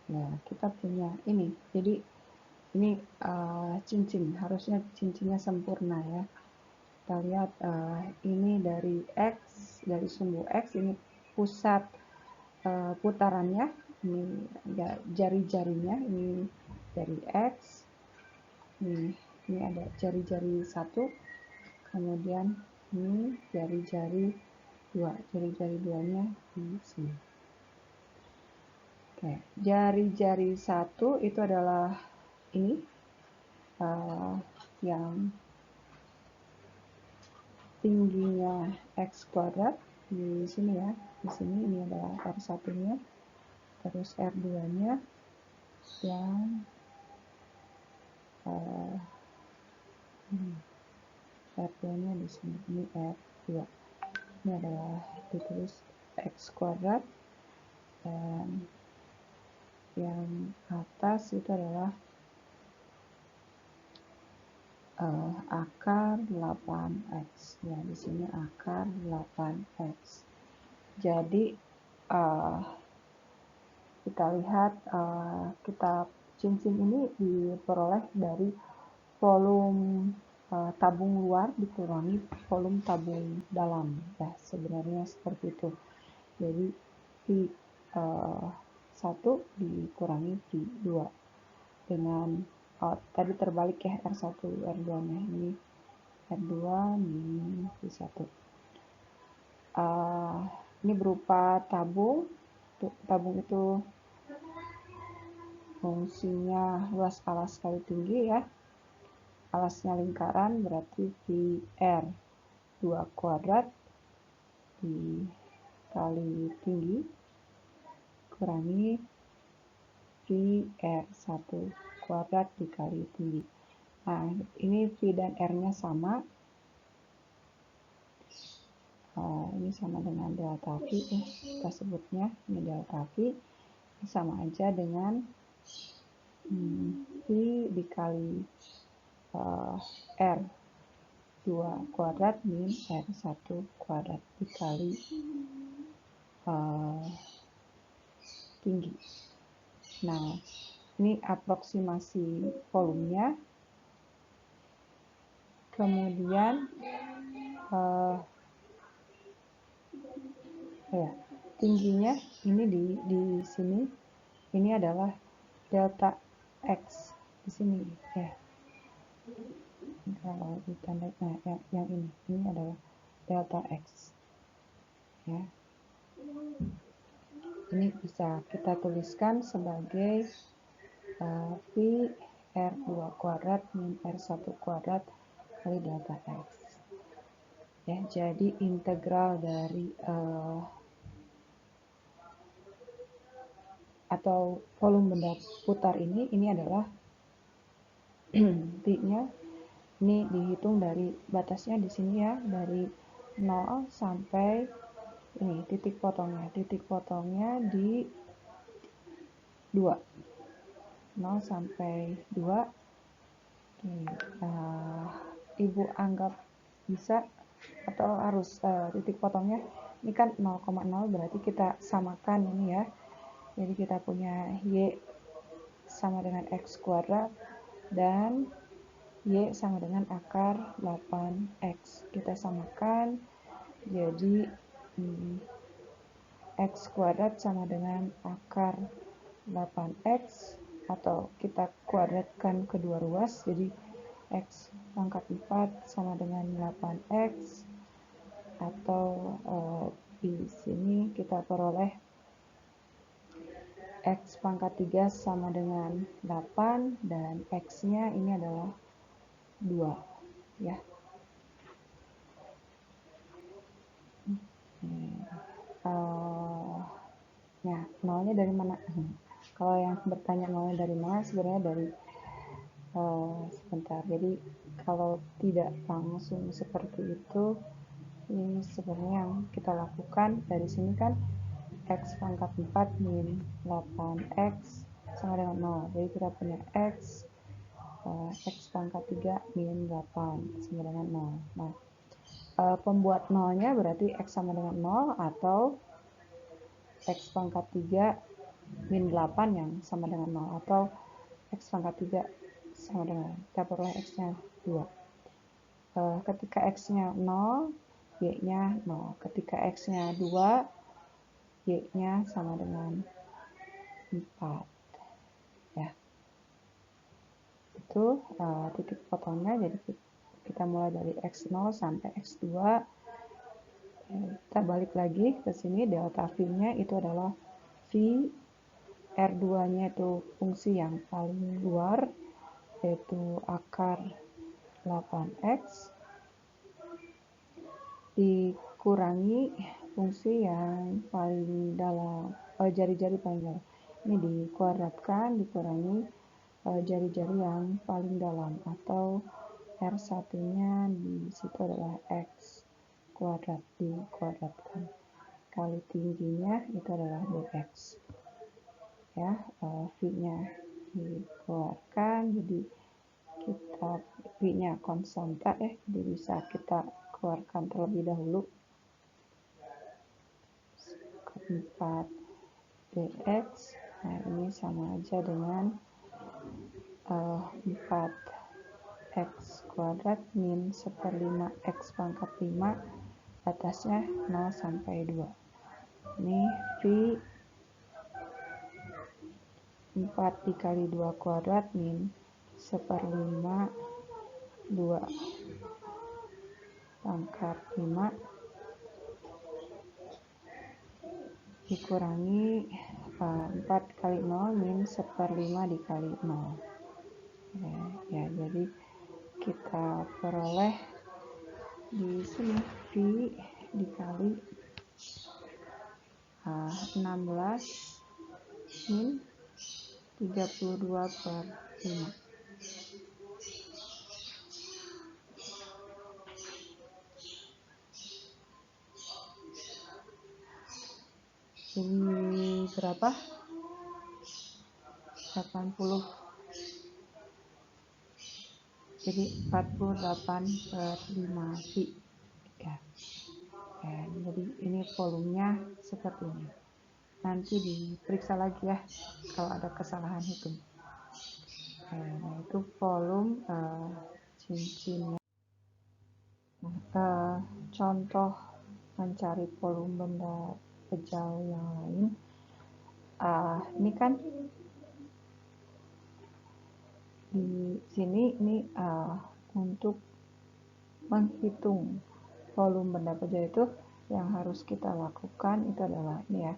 Ya, kita punya ini. Jadi ini cincin, harusnya cincinnya sempurna ya. Kita lihat ini dari X, dari sumbu X, ini pusat putarannya, ini ya, jari-jarinya, ini dari X, ini ada jari-jari 1, kemudian ini jari-jari 2, jari-jari 2-nya di sini. Oke, jari-jari 1 itu adalah ini yang tingginya X kuadrat di sini ya, di sini ini adalah R1-nya, terus R2-nya yang R2-nya di sini, ini R2. Ini adalah ditulis X kuadrat, dan yang atas itu adalah akar 8X. Ya, di sini akar 8X. Jadi kita lihat kita cincin ini diperoleh dari volume tabung luar dikurangi volume tabung dalam. Ya, sebenarnya seperti itu. Jadi P1 dikurangi P2 dengan tadi terbalik ya, R1 R2-nya, ini R2 ini P1. Ini berupa tabung. Tabung itu fungsinya luas alas kali tinggi ya. Alasnya lingkaran berarti VR 2 kuadrat dikali tinggi kurangi VR 1 kuadrat dikali tinggi. Nah, ini V dan R-nya sama. ini sama dengan delta V, kita sebutnya ini delta V, ini sama aja dengan V dikali R2 kuadrat min R1 kuadrat dikali tinggi. Nah, ini aproksimasi volumenya. Kemudian tingginya ini di sini, ini adalah delta X di sini ya. Kalau ditanda, nah yang ini adalah delta X ya. Ini bisa kita tuliskan sebagai V R2 kuadrat min R1 kuadrat kali delta X ya. Jadi integral dari atau volume benda putar ini adalah V-nya ini dihitung dari batasnya di sini ya, dari 0 sampai ini titik potongnya. Titik potongnya di 2. 0 sampai 2. Ibu anggap bisa atau harus titik potongnya ini kan 0,0, berarti kita samakan ini ya. Jadi kita punya Y sama dengan X kuadrat dan Y sama dengan akar 8X. Kita samakan, jadi X kuadrat sama dengan akar 8X, atau kita kuadratkan kedua ruas, jadi X pangkat 4 sama dengan 8X, atau di sini kita peroleh X pangkat 3 sama dengan 8 dan X-nya ini adalah 2 ya. Nah, nolnya dari mana? Kalau yang bertanya nolnya dari mana, sebenarnya dari sebentar. Jadi kalau tidak langsung seperti itu, ini sebenarnya yang kita lakukan dari sini kan X pangkat 4 min 8X sama dengan 0. Jadi kita punya X pangkat 3 min 8 sama dengan 0. Nah, pembuat nolnya berarti X sama dengan 0 atau X pangkat 3 min 8 yang sama dengan 0, atau X pangkat 3 sama dengan, kita peroleh X-nya 2. Ketika X-nya 0, Y-nya 0. Ketika X-nya 2, Y-nya sama dengan 4 ya. Itu titik potongnya. Jadi kita mulai dari X0 sampai X2. Kita balik lagi ke sini, delta V-nya itu adalah V, R2-nya itu fungsi yang paling luar, yaitu akar 8X, dikurangi fungsi yang paling dalam, jari-jari paling dalam. Ini dikuadratkan, dikurangi jari-jari yang paling dalam, atau R1-nya di situ adalah X kuadrat, dikuadratkan kali tingginya itu adalah dx ya. V-nya dikeluarkan, jadi kita V-nya konstanta ya, jadi bisa kita keluarkan terlebih dahulu 4 dx. Nah, ini sama aja dengan 4x kuadrat min 1/5 x pangkat 5, batasnya 0 sampai 2. Ini V 4 dikali 2 kuadrat min 1/5 2 pangkat 5 dikurangi 4 kali 0 min 1/5 dikali 0 ya. Jadi kita peroleh di sini V dikali 16 min 32/5. Jadi berapa? 80. Jadi 48/5 pi ya. Jadi ini volumenya seperti ini. Nanti diperiksa lagi ya kalau ada kesalahan hitung. Nah itu volume cincinnya. Contoh mencari volume benda pejal yang lain. Ini kan di sini ini untuk menghitung volume benda pejal itu yang harus kita lakukan itu adalah ini ya,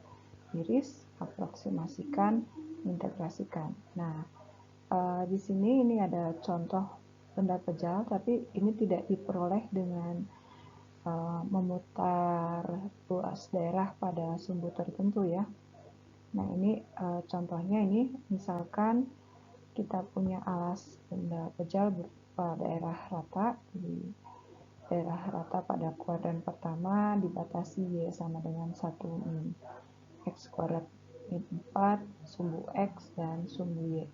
iris, aproksimasikan, integrasikan. Nah, di sini ini ada contoh benda pejal, tapi ini tidak diperoleh dengan memutar luas daerah pada sumbu tertentu ya. Nah, ini contohnya ini misalkan kita punya alas benda pejal berupa daerah rata. Jadi daerah rata pada kuadran pertama dibatasi Y sama dengan 1 min X kuadrat min 4, sumbu X dan sumbu Y.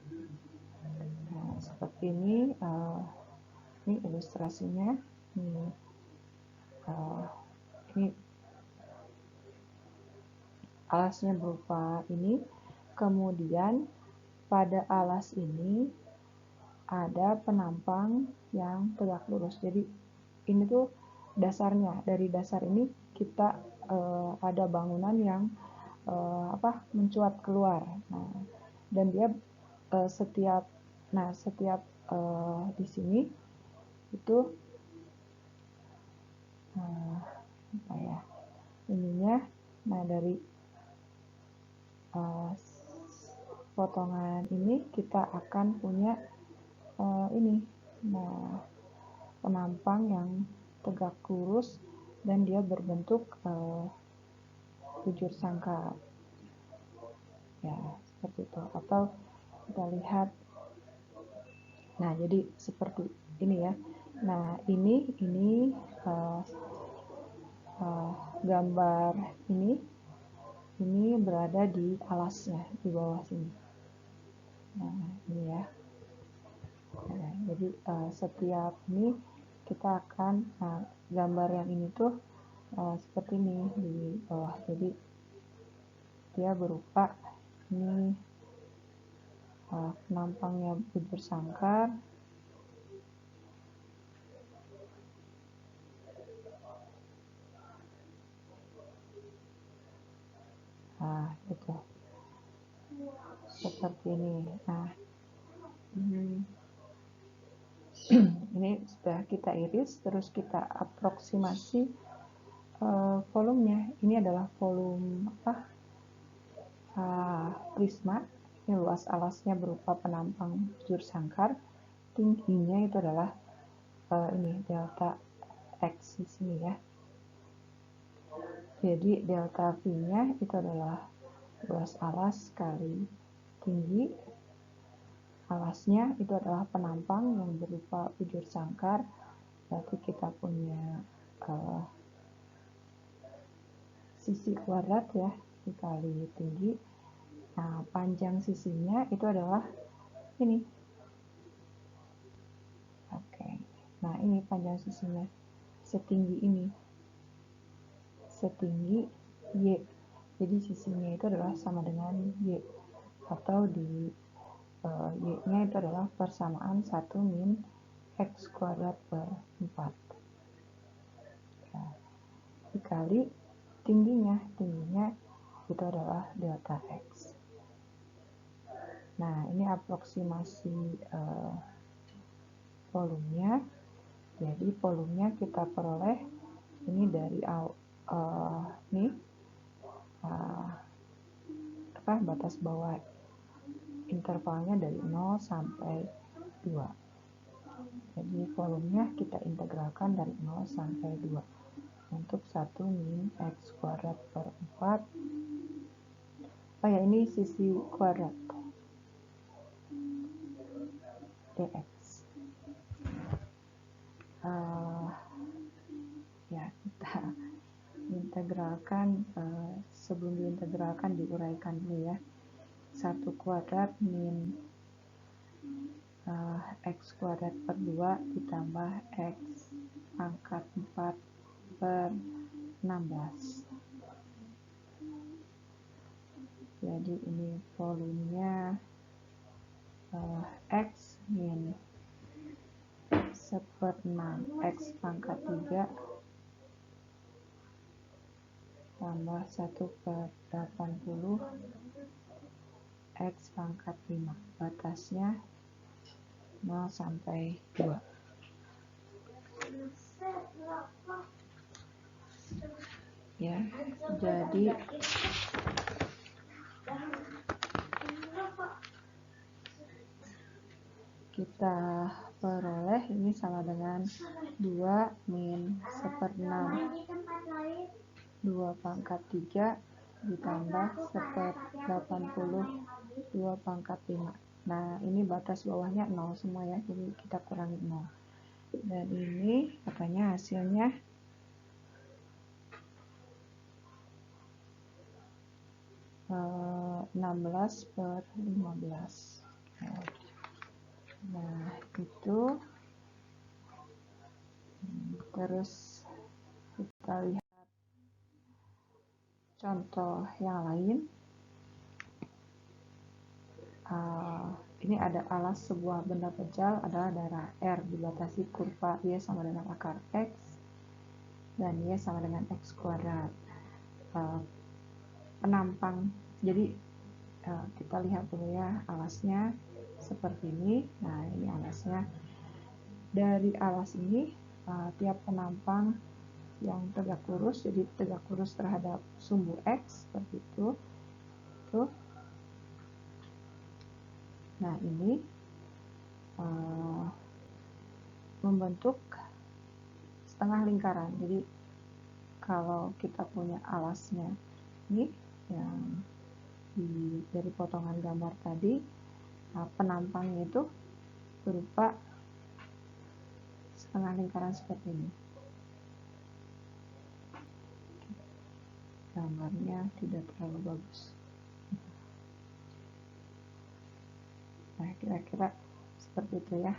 Nah, seperti ini ilustrasinya. Ini alasnya berupa ini. Kemudian pada alas ini ada penampang yang tegak lurus. Jadi ini tuh dasarnya. Dari dasar ini kita ada bangunan yang mencuat keluar. Nah, dan dia setiap di sini itu ininya. Nah, dari potongan ini kita akan punya ini. Nah, penampang yang tegak lurus dan dia berbentuk bujur sangkar. Ya, seperti itu. Atau kita lihat. Nah, jadi seperti ini ya. Nah, ini gambar ini berada di alasnya di bawah sini. Nah, ini ya. Nah, jadi setiap ini kita akan gambar yang ini tuh seperti ini di bawah. Jadi dia berupa ini penampangnya bujur sangkar. Nah, gitu. Seperti ini. Nah, ini sudah kita iris, terus kita aproksimasi volumenya. Ini adalah volume prisma. Ini luas alasnya berupa penampang bujur sangkar. Tingginya itu adalah ini delta X di sini ya. Jadi delta V-nya itu adalah luas alas kali tinggi alasnya, itu adalah penampang yang berupa bujur sangkar. Berarti kita punya sisi kuadrat ya dikali tinggi. Nah, panjang sisinya itu adalah ini. Oke. Nah, ini panjang sisinya setinggi ini. Setinggi Y. Jadi sisinya itu adalah sama dengan Y. Atau di Y-nya itu adalah persamaan 1 min X kuadrat per 4. Nah, dikali tingginya itu adalah delta X. Nah, ini aproksimasi volumenya. Jadi volumenya kita peroleh ini dari batas bawah intervalnya dari 0 sampai 2. Jadi volumenya kita integralkan dari 0 sampai 2 untuk 1 min X kuadrat per 4. Oh ya, ini sisi kuadrat dx. Ya, kita integralkan. Sebelum diintegralkan, diuraikan dulu ya. 1 kuadrat min x kuadrat per 2 ditambah x pangkat 4 per 16. Jadi ini volumenya x min 1/6 x pangkat 3 tambah 1/80 x pangkat 5. Batasnya 0 sampai 2. Ya, jadi kita peroleh ini sama dengan 2 min 1/6 2 pangkat 3 ditambah 1/80 2 pangkat 5. Nah, ini batas bawahnya 0 semua ya, jadi kita kurangi 0. Dan ini katanya hasilnya 16/15. Nah, itu terus kita lihat contoh yang lain. Ini ada alas sebuah benda kecil adalah daerah R dibatasi kurva Y sama dengan akar X dan Y sama dengan X kuadrat. Penampang, jadi kita lihat dulu ya alasnya seperti ini. Nah, ini alasnya. Dari alas ini tiap penampang yang tegak lurus, jadi tegak lurus terhadap sumbu X seperti itu. Tuh. Nah, ini membentuk setengah lingkaran. Jadi kalau kita punya alasnya ini yang dari potongan gambar tadi, penampangnya itu berupa setengah lingkaran seperti ini. Gambarnya tidak terlalu bagus. Nah, kira-kira seperti itu ya.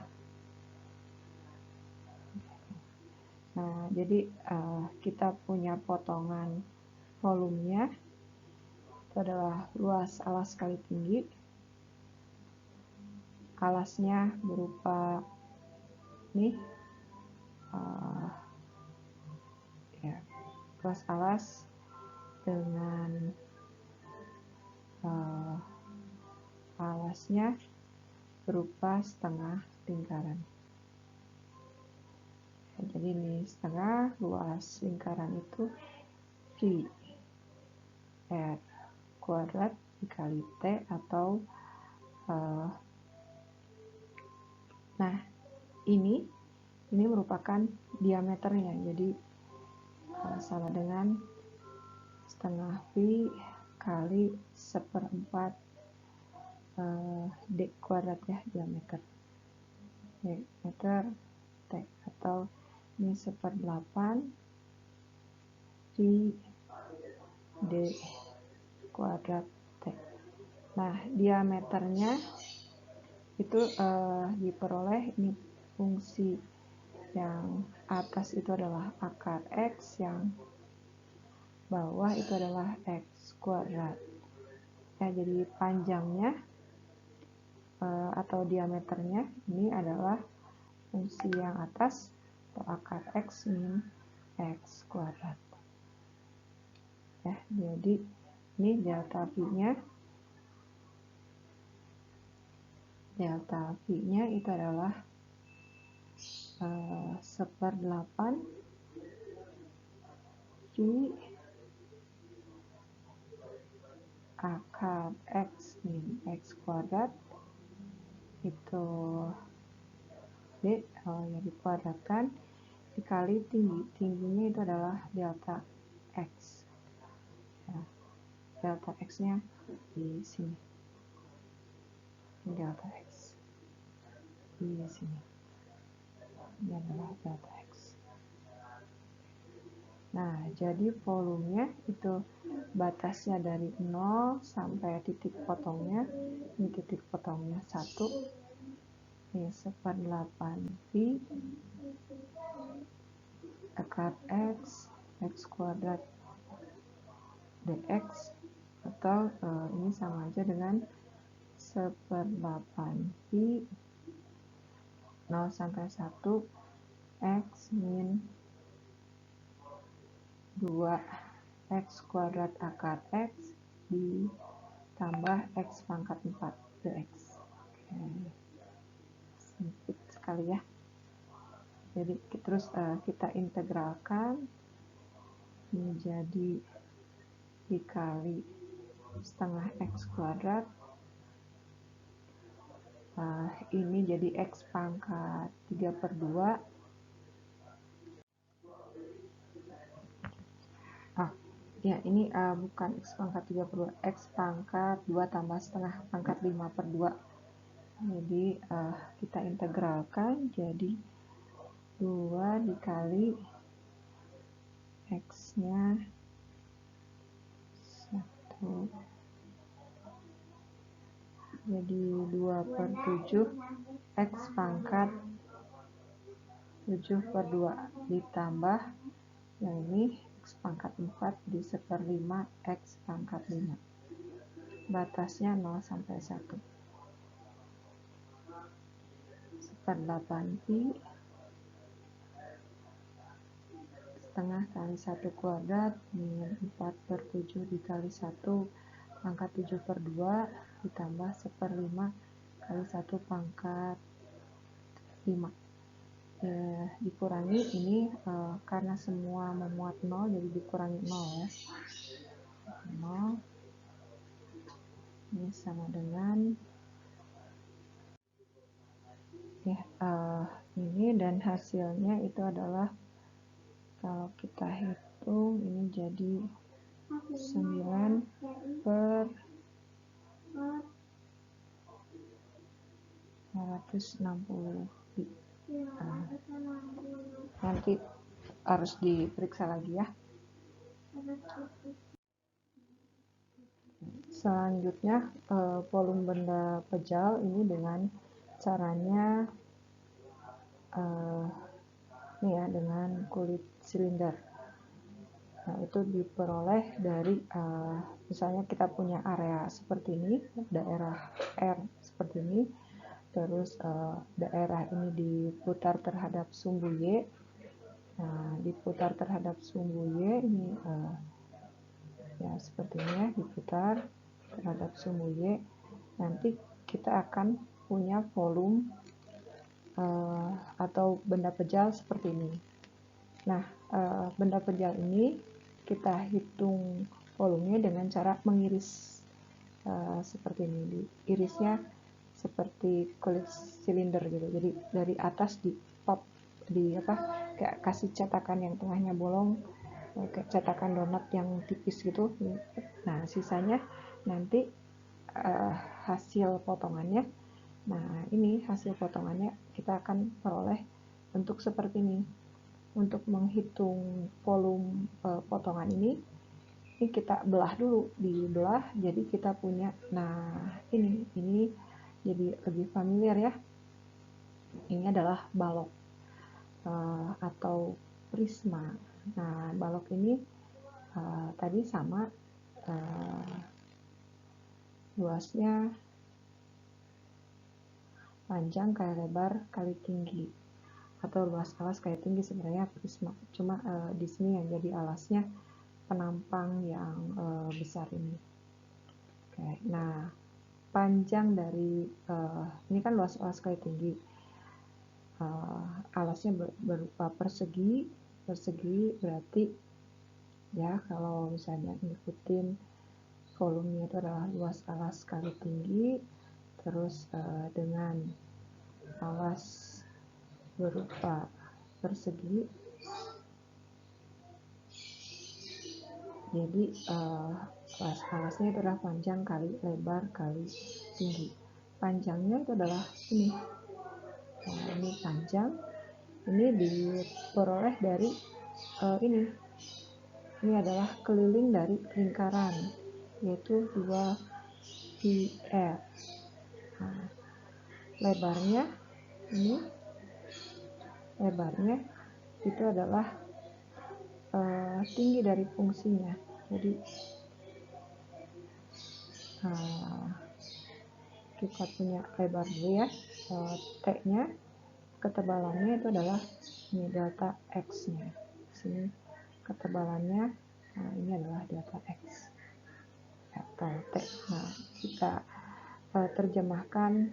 Nah, jadi kita punya potongan volumenya itu adalah luas alas kali tinggi. Alasnya berupa ini ya, luas alas dengan alasnya berupa setengah lingkaran. Jadi ini setengah, luas lingkaran itu V R kuadrat dikali T atau nah ini merupakan diameternya, jadi sama dengan setengah V kali 1/4 D kuadrat ya, diameter T, atau ini 1/8 V D kuadrat T. Nah, diameternya itu diperoleh ini fungsi yang atas itu adalah akar X, yang bawah itu adalah X kuadrat. Ya, jadi panjangnya atau diameternya ini adalah fungsi yang atas atau akar X min X kuadrat. Ya, jadi ini delta V-nya. Delta V-nya itu adalah 1/8 V akar X min X kuadrat itu D yang dikuadratkan dikali tingginya itu adalah delta X. Ya, delta X-nya di sini. Delta X di sini. Ini adalah delta X. Nah, jadi volumenya itu batasnya dari 0 sampai titik potongnya. Ini titik potongnya 1, ini 1/8 pi akar x kuadrat dx, atau ini sama aja dengan 1/8 pi 0 sampai 1 x min 2 x kuadrat akar x ditambah x pangkat 4 dx. Oke. Sempit sekali ya. Jadi terus kita integralkan menjadi dikali setengah x kuadrat. Ini jadi x pangkat 3/2. Ya, ini bukan x pangkat 3/2, x pangkat 2 tambah setengah pangkat 5/2. Jadi kita integralkan jadi 2 dikali x-nya 1, jadi 2/7 x pangkat 7/2 ditambah yang ini x pangkat 4 di 1/5 x pangkat 5. Batasnya 0 sampai 1. 1/8 pi setengah kali 1 kuadrat min 4/7 dikali 1 pangkat 7/2 ditambah 1/5 kali 1 pangkat 5. Dikurangi ini karena semua memuat 0, jadi dikurangi 0 ya. 0 ini sama dengan ya, ini, dan hasilnya itu adalah kalau kita hitung ini jadi 9/260 pi. Nanti harus diperiksa lagi ya. Selanjutnya volume benda pejal ini dengan caranya ini ya, dengan kulit silinder. Nah, itu diperoleh dari misalnya kita punya area seperti ini, daerah R seperti ini, terus daerah ini diputar terhadap sumbu Y. Nah, diputar terhadap sumbu Y ini ya seperti ini ya, diputar terhadap sumbu Y. Nanti kita akan punya volume atau benda pejal seperti ini. Nah, benda pejal ini kita hitung volumenya dengan cara mengiris seperti ini. Irisnya seperti kulit silinder gitu. Jadi dari atas di pop, kayak kasih cetakan yang tengahnya bolong, kayak cetakan donat yang tipis gitu. Nah, sisanya nanti hasil potongannya. Nah, ini hasil potongannya kita akan peroleh bentuk seperti ini. Untuk menghitung volume potongan ini kita belah dulu, dibelah, jadi kita punya, nah ini jadi lebih familiar ya. Ini adalah balok atau prisma. Nah, balok ini tadi sama luasnya panjang kali lebar kali tinggi, atau luas alas kali tinggi, sebenarnya prisma. Cuma di sini yang jadi alasnya penampang yang besar ini. Oke, nah panjang dari ini kan luas alas kali tinggi, alasnya berupa persegi berarti ya, kalau misalnya ngikutin volumenya itu adalah luas alas kali tinggi, terus dengan alas berupa persegi, jadi alasnya itu adalah panjang kali lebar kali tinggi. Panjangnya itu adalah ini. Nah, ini panjang, ini diperoleh dari ini ini adalah keliling dari lingkaran, yaitu 2πr. Nah, lebarnya itu adalah tinggi dari fungsinya. Jadi kita punya lebar dulu ya, T-nya, ketebalannya itu adalah ini delta X-nya. Sini ketebalannya, ini adalah delta X atau T. Nah, kita terjemahkan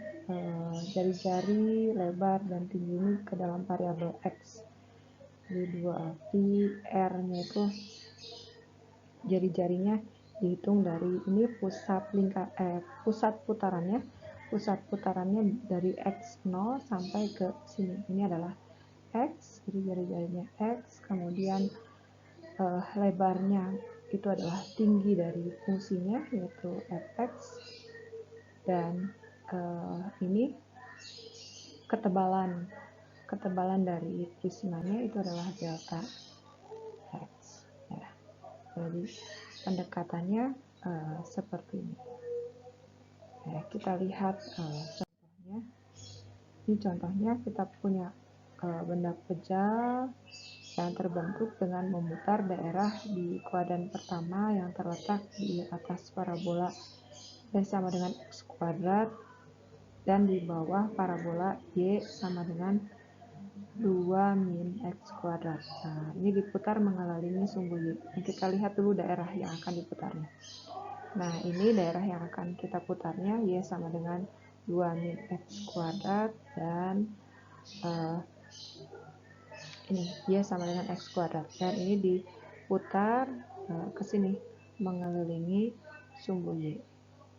jari-jari, lebar, dan tinggi ini ke dalam variabel X. Jadi 2πr-nya itu jari-jarinya dihitung dari ini pusat putarannya dari X0 sampai ke sini. Ini adalah X, jadi jari-jarinya X, kemudian lebarnya itu adalah tinggi dari fungsinya, yaitu fx, dan ini ketebalan dari prismanya itu adalah delta X ya. Jadi pendekatannya seperti ini. Kita lihat contohnya. Ini contohnya kita punya benda pejal yang terbentuk dengan memutar daerah di kuadran pertama yang terletak di atas parabola Y sama dengan X kuadrat, dan di bawah parabola Y sama dengan 2-min X kuadrat. Nah, ini diputar mengelilingi sumbu Y. Nah, kita lihat dulu daerah yang akan diputarnya. Nah, ini daerah yang akan kita putarnya, Y sama dengan 2-min X kuadrat, dan ini Y sama dengan X kuadrat. Dan ini diputar ke sini, mengelilingi sumbu Y.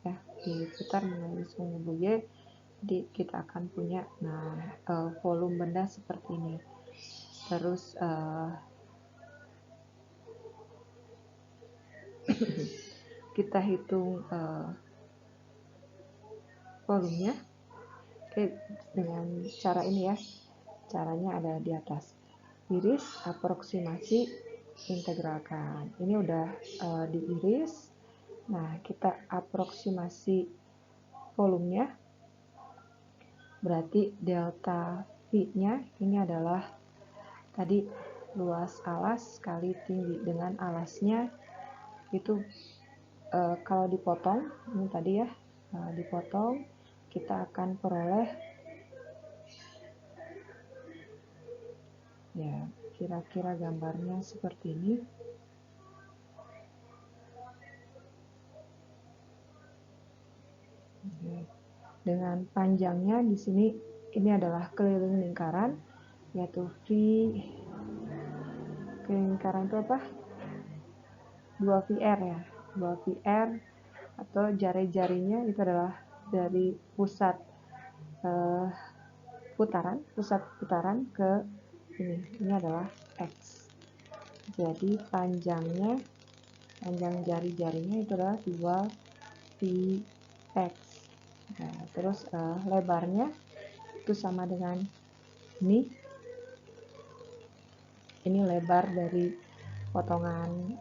Ya, diputar mengelilingi sumbu Y. Jadi kita akan punya volume benda seperti ini. Terus kita hitung volumenya dengan cara ini ya. Caranya ada di atas. Iris, aproksimasi, integralkan. Ini udah diiris. Nah, kita aproksimasi volumenya. Berarti delta V-nya ini adalah tadi luas alas kali tinggi, dengan alasnya itu kalau dipotong, ini tadi ya, dipotong, kita akan peroleh ya kira-kira gambarnya seperti ini. Dengan panjangnya di sini ini adalah keliling lingkaran, yaitu V keliling lingkaran itu apa? 2πr ya, 2πr, atau jari-jarinya itu adalah dari pusat putaran ke ini adalah X. Jadi panjang jari-jarinya itu adalah 2πx. Nah, terus lebarnya itu sama dengan ini lebar dari potongan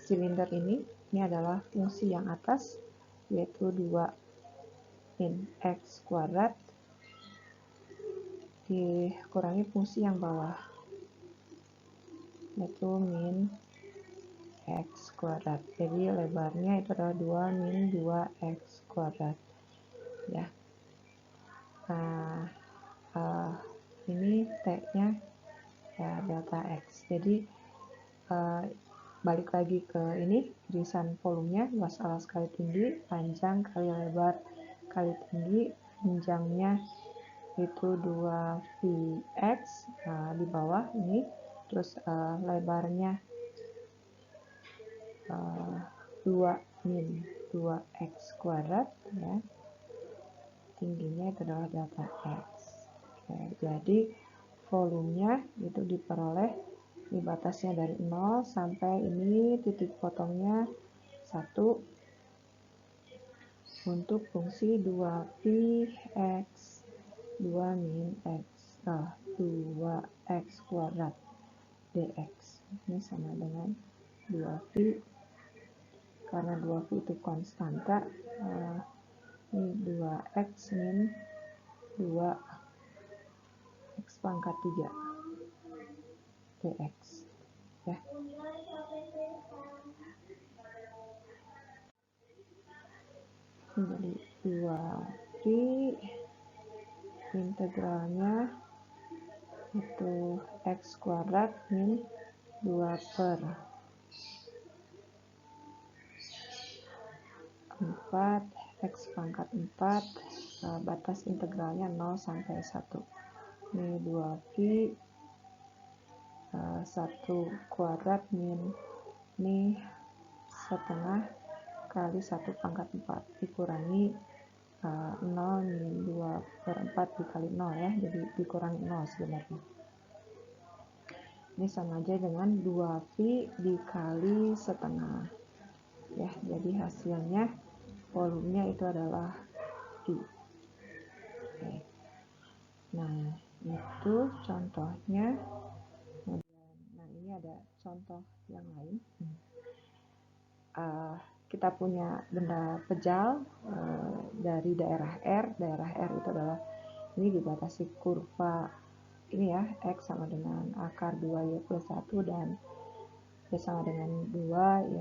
silinder ini adalah fungsi yang atas, yaitu 2-min X kuadrat dikurangi fungsi yang bawah, yaitu min X kuadrat. Jadi lebarnya itu adalah 2-min 2X kuadrat ya. Nah, ini T-nya ya delta X. Jadi balik lagi ke ini, irisan volumenya, luas alas kali tinggi, panjang kali lebar kali tinggi, panjangnya itu 2πx di bawah ini, terus lebarnya 2-min 2x kuadrat ya, tingginya itu adalah delta X. Oke, jadi volumenya itu diperoleh di batasnya dari 0 sampai ini titik potongnya 1 untuk fungsi 2πx 2-min x 2x kuadrat dx. Ini sama dengan 2V, karena 2V itu konstanta, ini 2X min 2X pangkat 3 dx ya. Jadi 2V integralnya itu X kuadrat min 2 per 4 X pangkat 4, batas integralnya 0 sampai 1. Ini 2V 1 kuadrat min ini setengah kali 1 pangkat 4 dikurangi 0 min 2 per 4 dikali 0 ya, jadi dikurangi 0 sebenarnya. Ini sama aja dengan 2V dikali setengah ya, jadi hasilnya volumenya itu adalah V. Oke. Nah itu contohnya. Nah ini ada contoh yang lain. Kita punya benda pejal dari daerah R. Daerah R itu adalah ini dibatasi kurva ini ya, X sama dengan akar 2Y plus 1 dan Y sama dengan 2,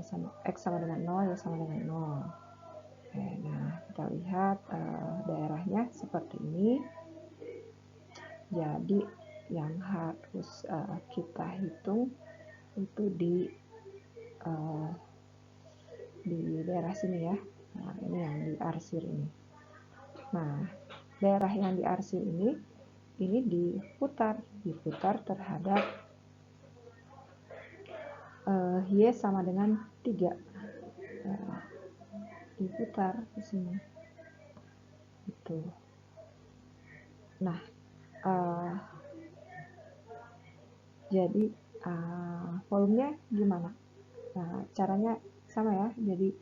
X sama dengan 0, Y sama dengan 0. Oke, nah kita lihat daerahnya seperti ini. Jadi yang harus kita hitung itu di daerah sini ya. Nah, ini yang diarsir ini. Nah, daerah yang diarsir ini diputar terhadap Y sama dengan 3. Diputar di sini. Itu. Nah, jadi volumenya gimana? Nah, caranya sama ya. Jadi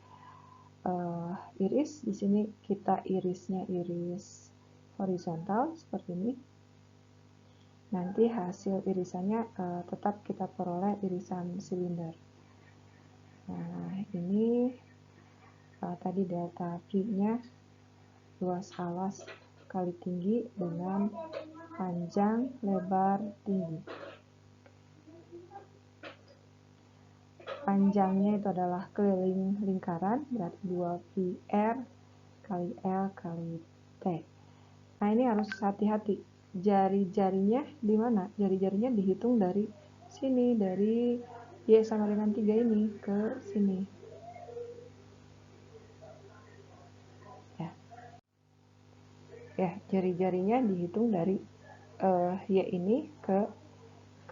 iris di sini kita irisnya iris horizontal seperti ini. Nanti hasil irisannya tetap kita peroleh irisan silinder. Nah, ini tadi delta V-nya luas alas kali tinggi dengan panjang lebar tinggi. Panjangnya itu adalah keliling lingkaran, berarti 2VR kali L kali T. Nah, ini harus hati-hati. Jari-jarinya di mana? Jari-jarinya dihitung dari sini, dari Y sama dengan 3 ini ke sini. Ya, jari-jarinya dihitung dari Y ini ke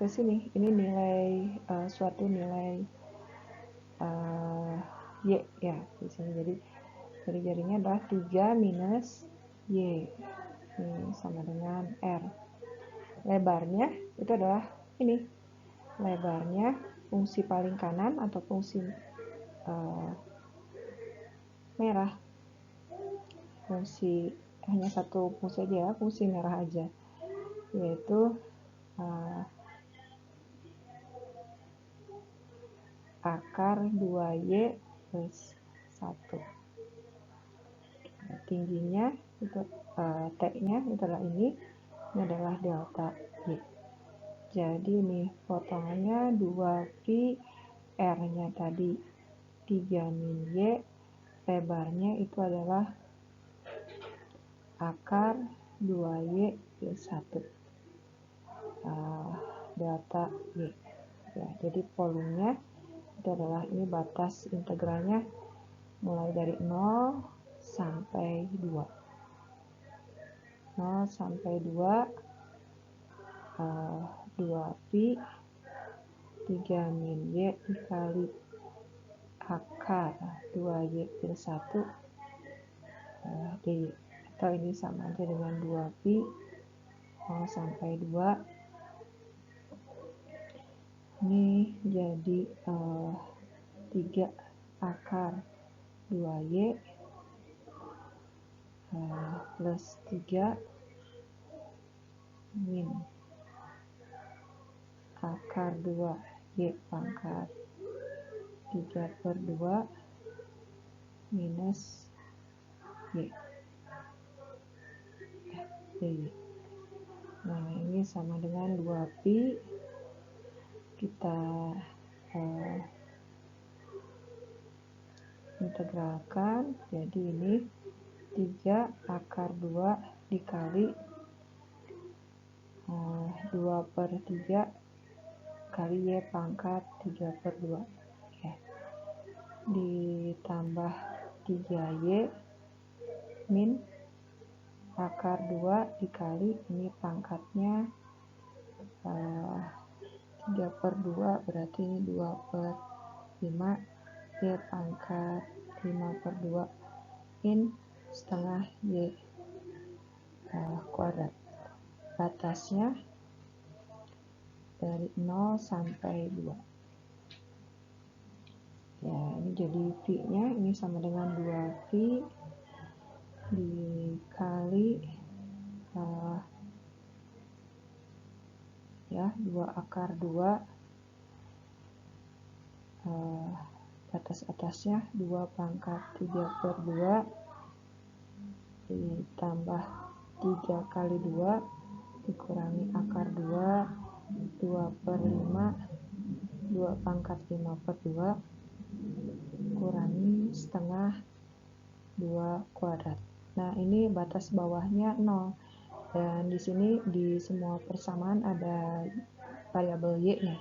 sini. Ini nilai suatu nilai Y ya di sini. Jadi jari-jarinya adalah 3 minus Y. Ini sama dengan R. Lebarnya itu adalah ini. Lebarnya fungsi paling kanan atau fungsi merah. Fungsi hanya satu fungsi aja ya, fungsi merah aja. Yaitu akar 2Y plus 1. Tingginya itu T-nya itu adalah ini adalah delta Y. Jadi ini potongannya 2V, R-nya tadi 3 min Y, lebarnya itu adalah akar 2Y plus 1 delta Y. Ya, jadi volumenya itu adalah ini batas integralnya mulai dari 0 sampai 2. 0 sampai 2 2V 3 min Y dikali akar 2Y plus 1 D, atau ini sama aja dengan 2V 0 sampai 2. Ini jadi 3 akar 2Y plus 3 min akar 2 Y pangkat 3/2 minus Y. Nah, ini sama dengan 2pi. Kita integralkan, jadi ini 3/2 dikali 2/3 kali Y pangkat 3/2 ya. Ditambah 3Y min akar 2 dikali ini pangkatnya 3/2 berarti ini 2/5 Y pangkat 5/2 min setengah Y kuadrat. Batasnya dari 0 sampai 2 ya. Ini jadi V-nya ini sama dengan 2pi dikali 2/2 batas atasnya 2 pangkat 3/2 ditambah 3 kali 2 dikurangi akar 2 2/5 2 pangkat 5/2 kurangi setengah 2 kuadrat. Nah, ini batas bawahnya 0 dan di sini di semua persamaan ada variabel Y-nya.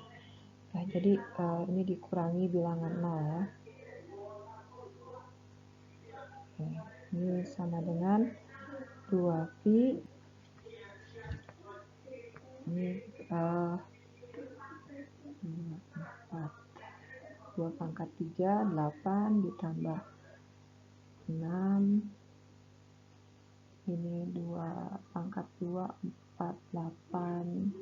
Nah, jadi ini dikurangi bilangan 0 ya. Ini sama dengan 2pi ini 2 pangkat 3 8 ditambah 6 ini 2 pangkat 2 4 8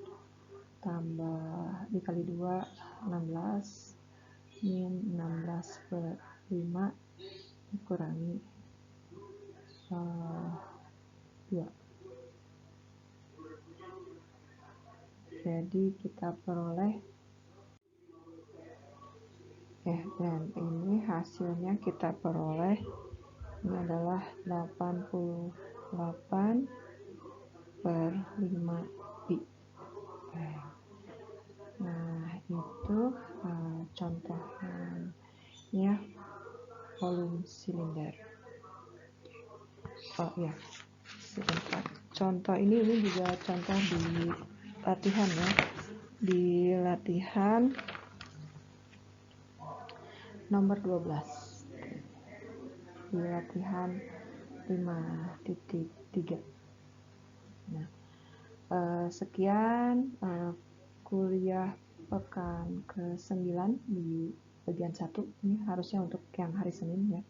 tambah dikali 2 16 min 16/5 dikurangi 2. Jadi kita peroleh dan ini hasilnya kita peroleh ini adalah 88/5pi. Nah, itu contohnya volume silinder. Oh ya, sebentar. Contoh ini juga contoh di latihan ya. Di latihan nomor 12. Di latihan 5.3. Nah, sekian kuliah pekan ke-9 di bagian 1. Ini harusnya untuk yang hari Senin ya.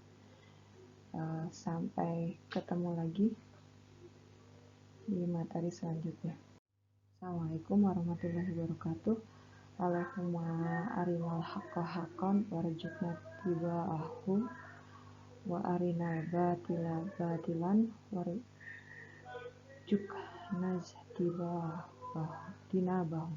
Sampai ketemu lagi di materi selanjutnya. Assalamualaikum warahmatullahi wabarakatuh. Allahumma arinal haqqa haqqan warzuqna ittiba'ahu wa arinal batila batilan warzuqna ijtinabahu.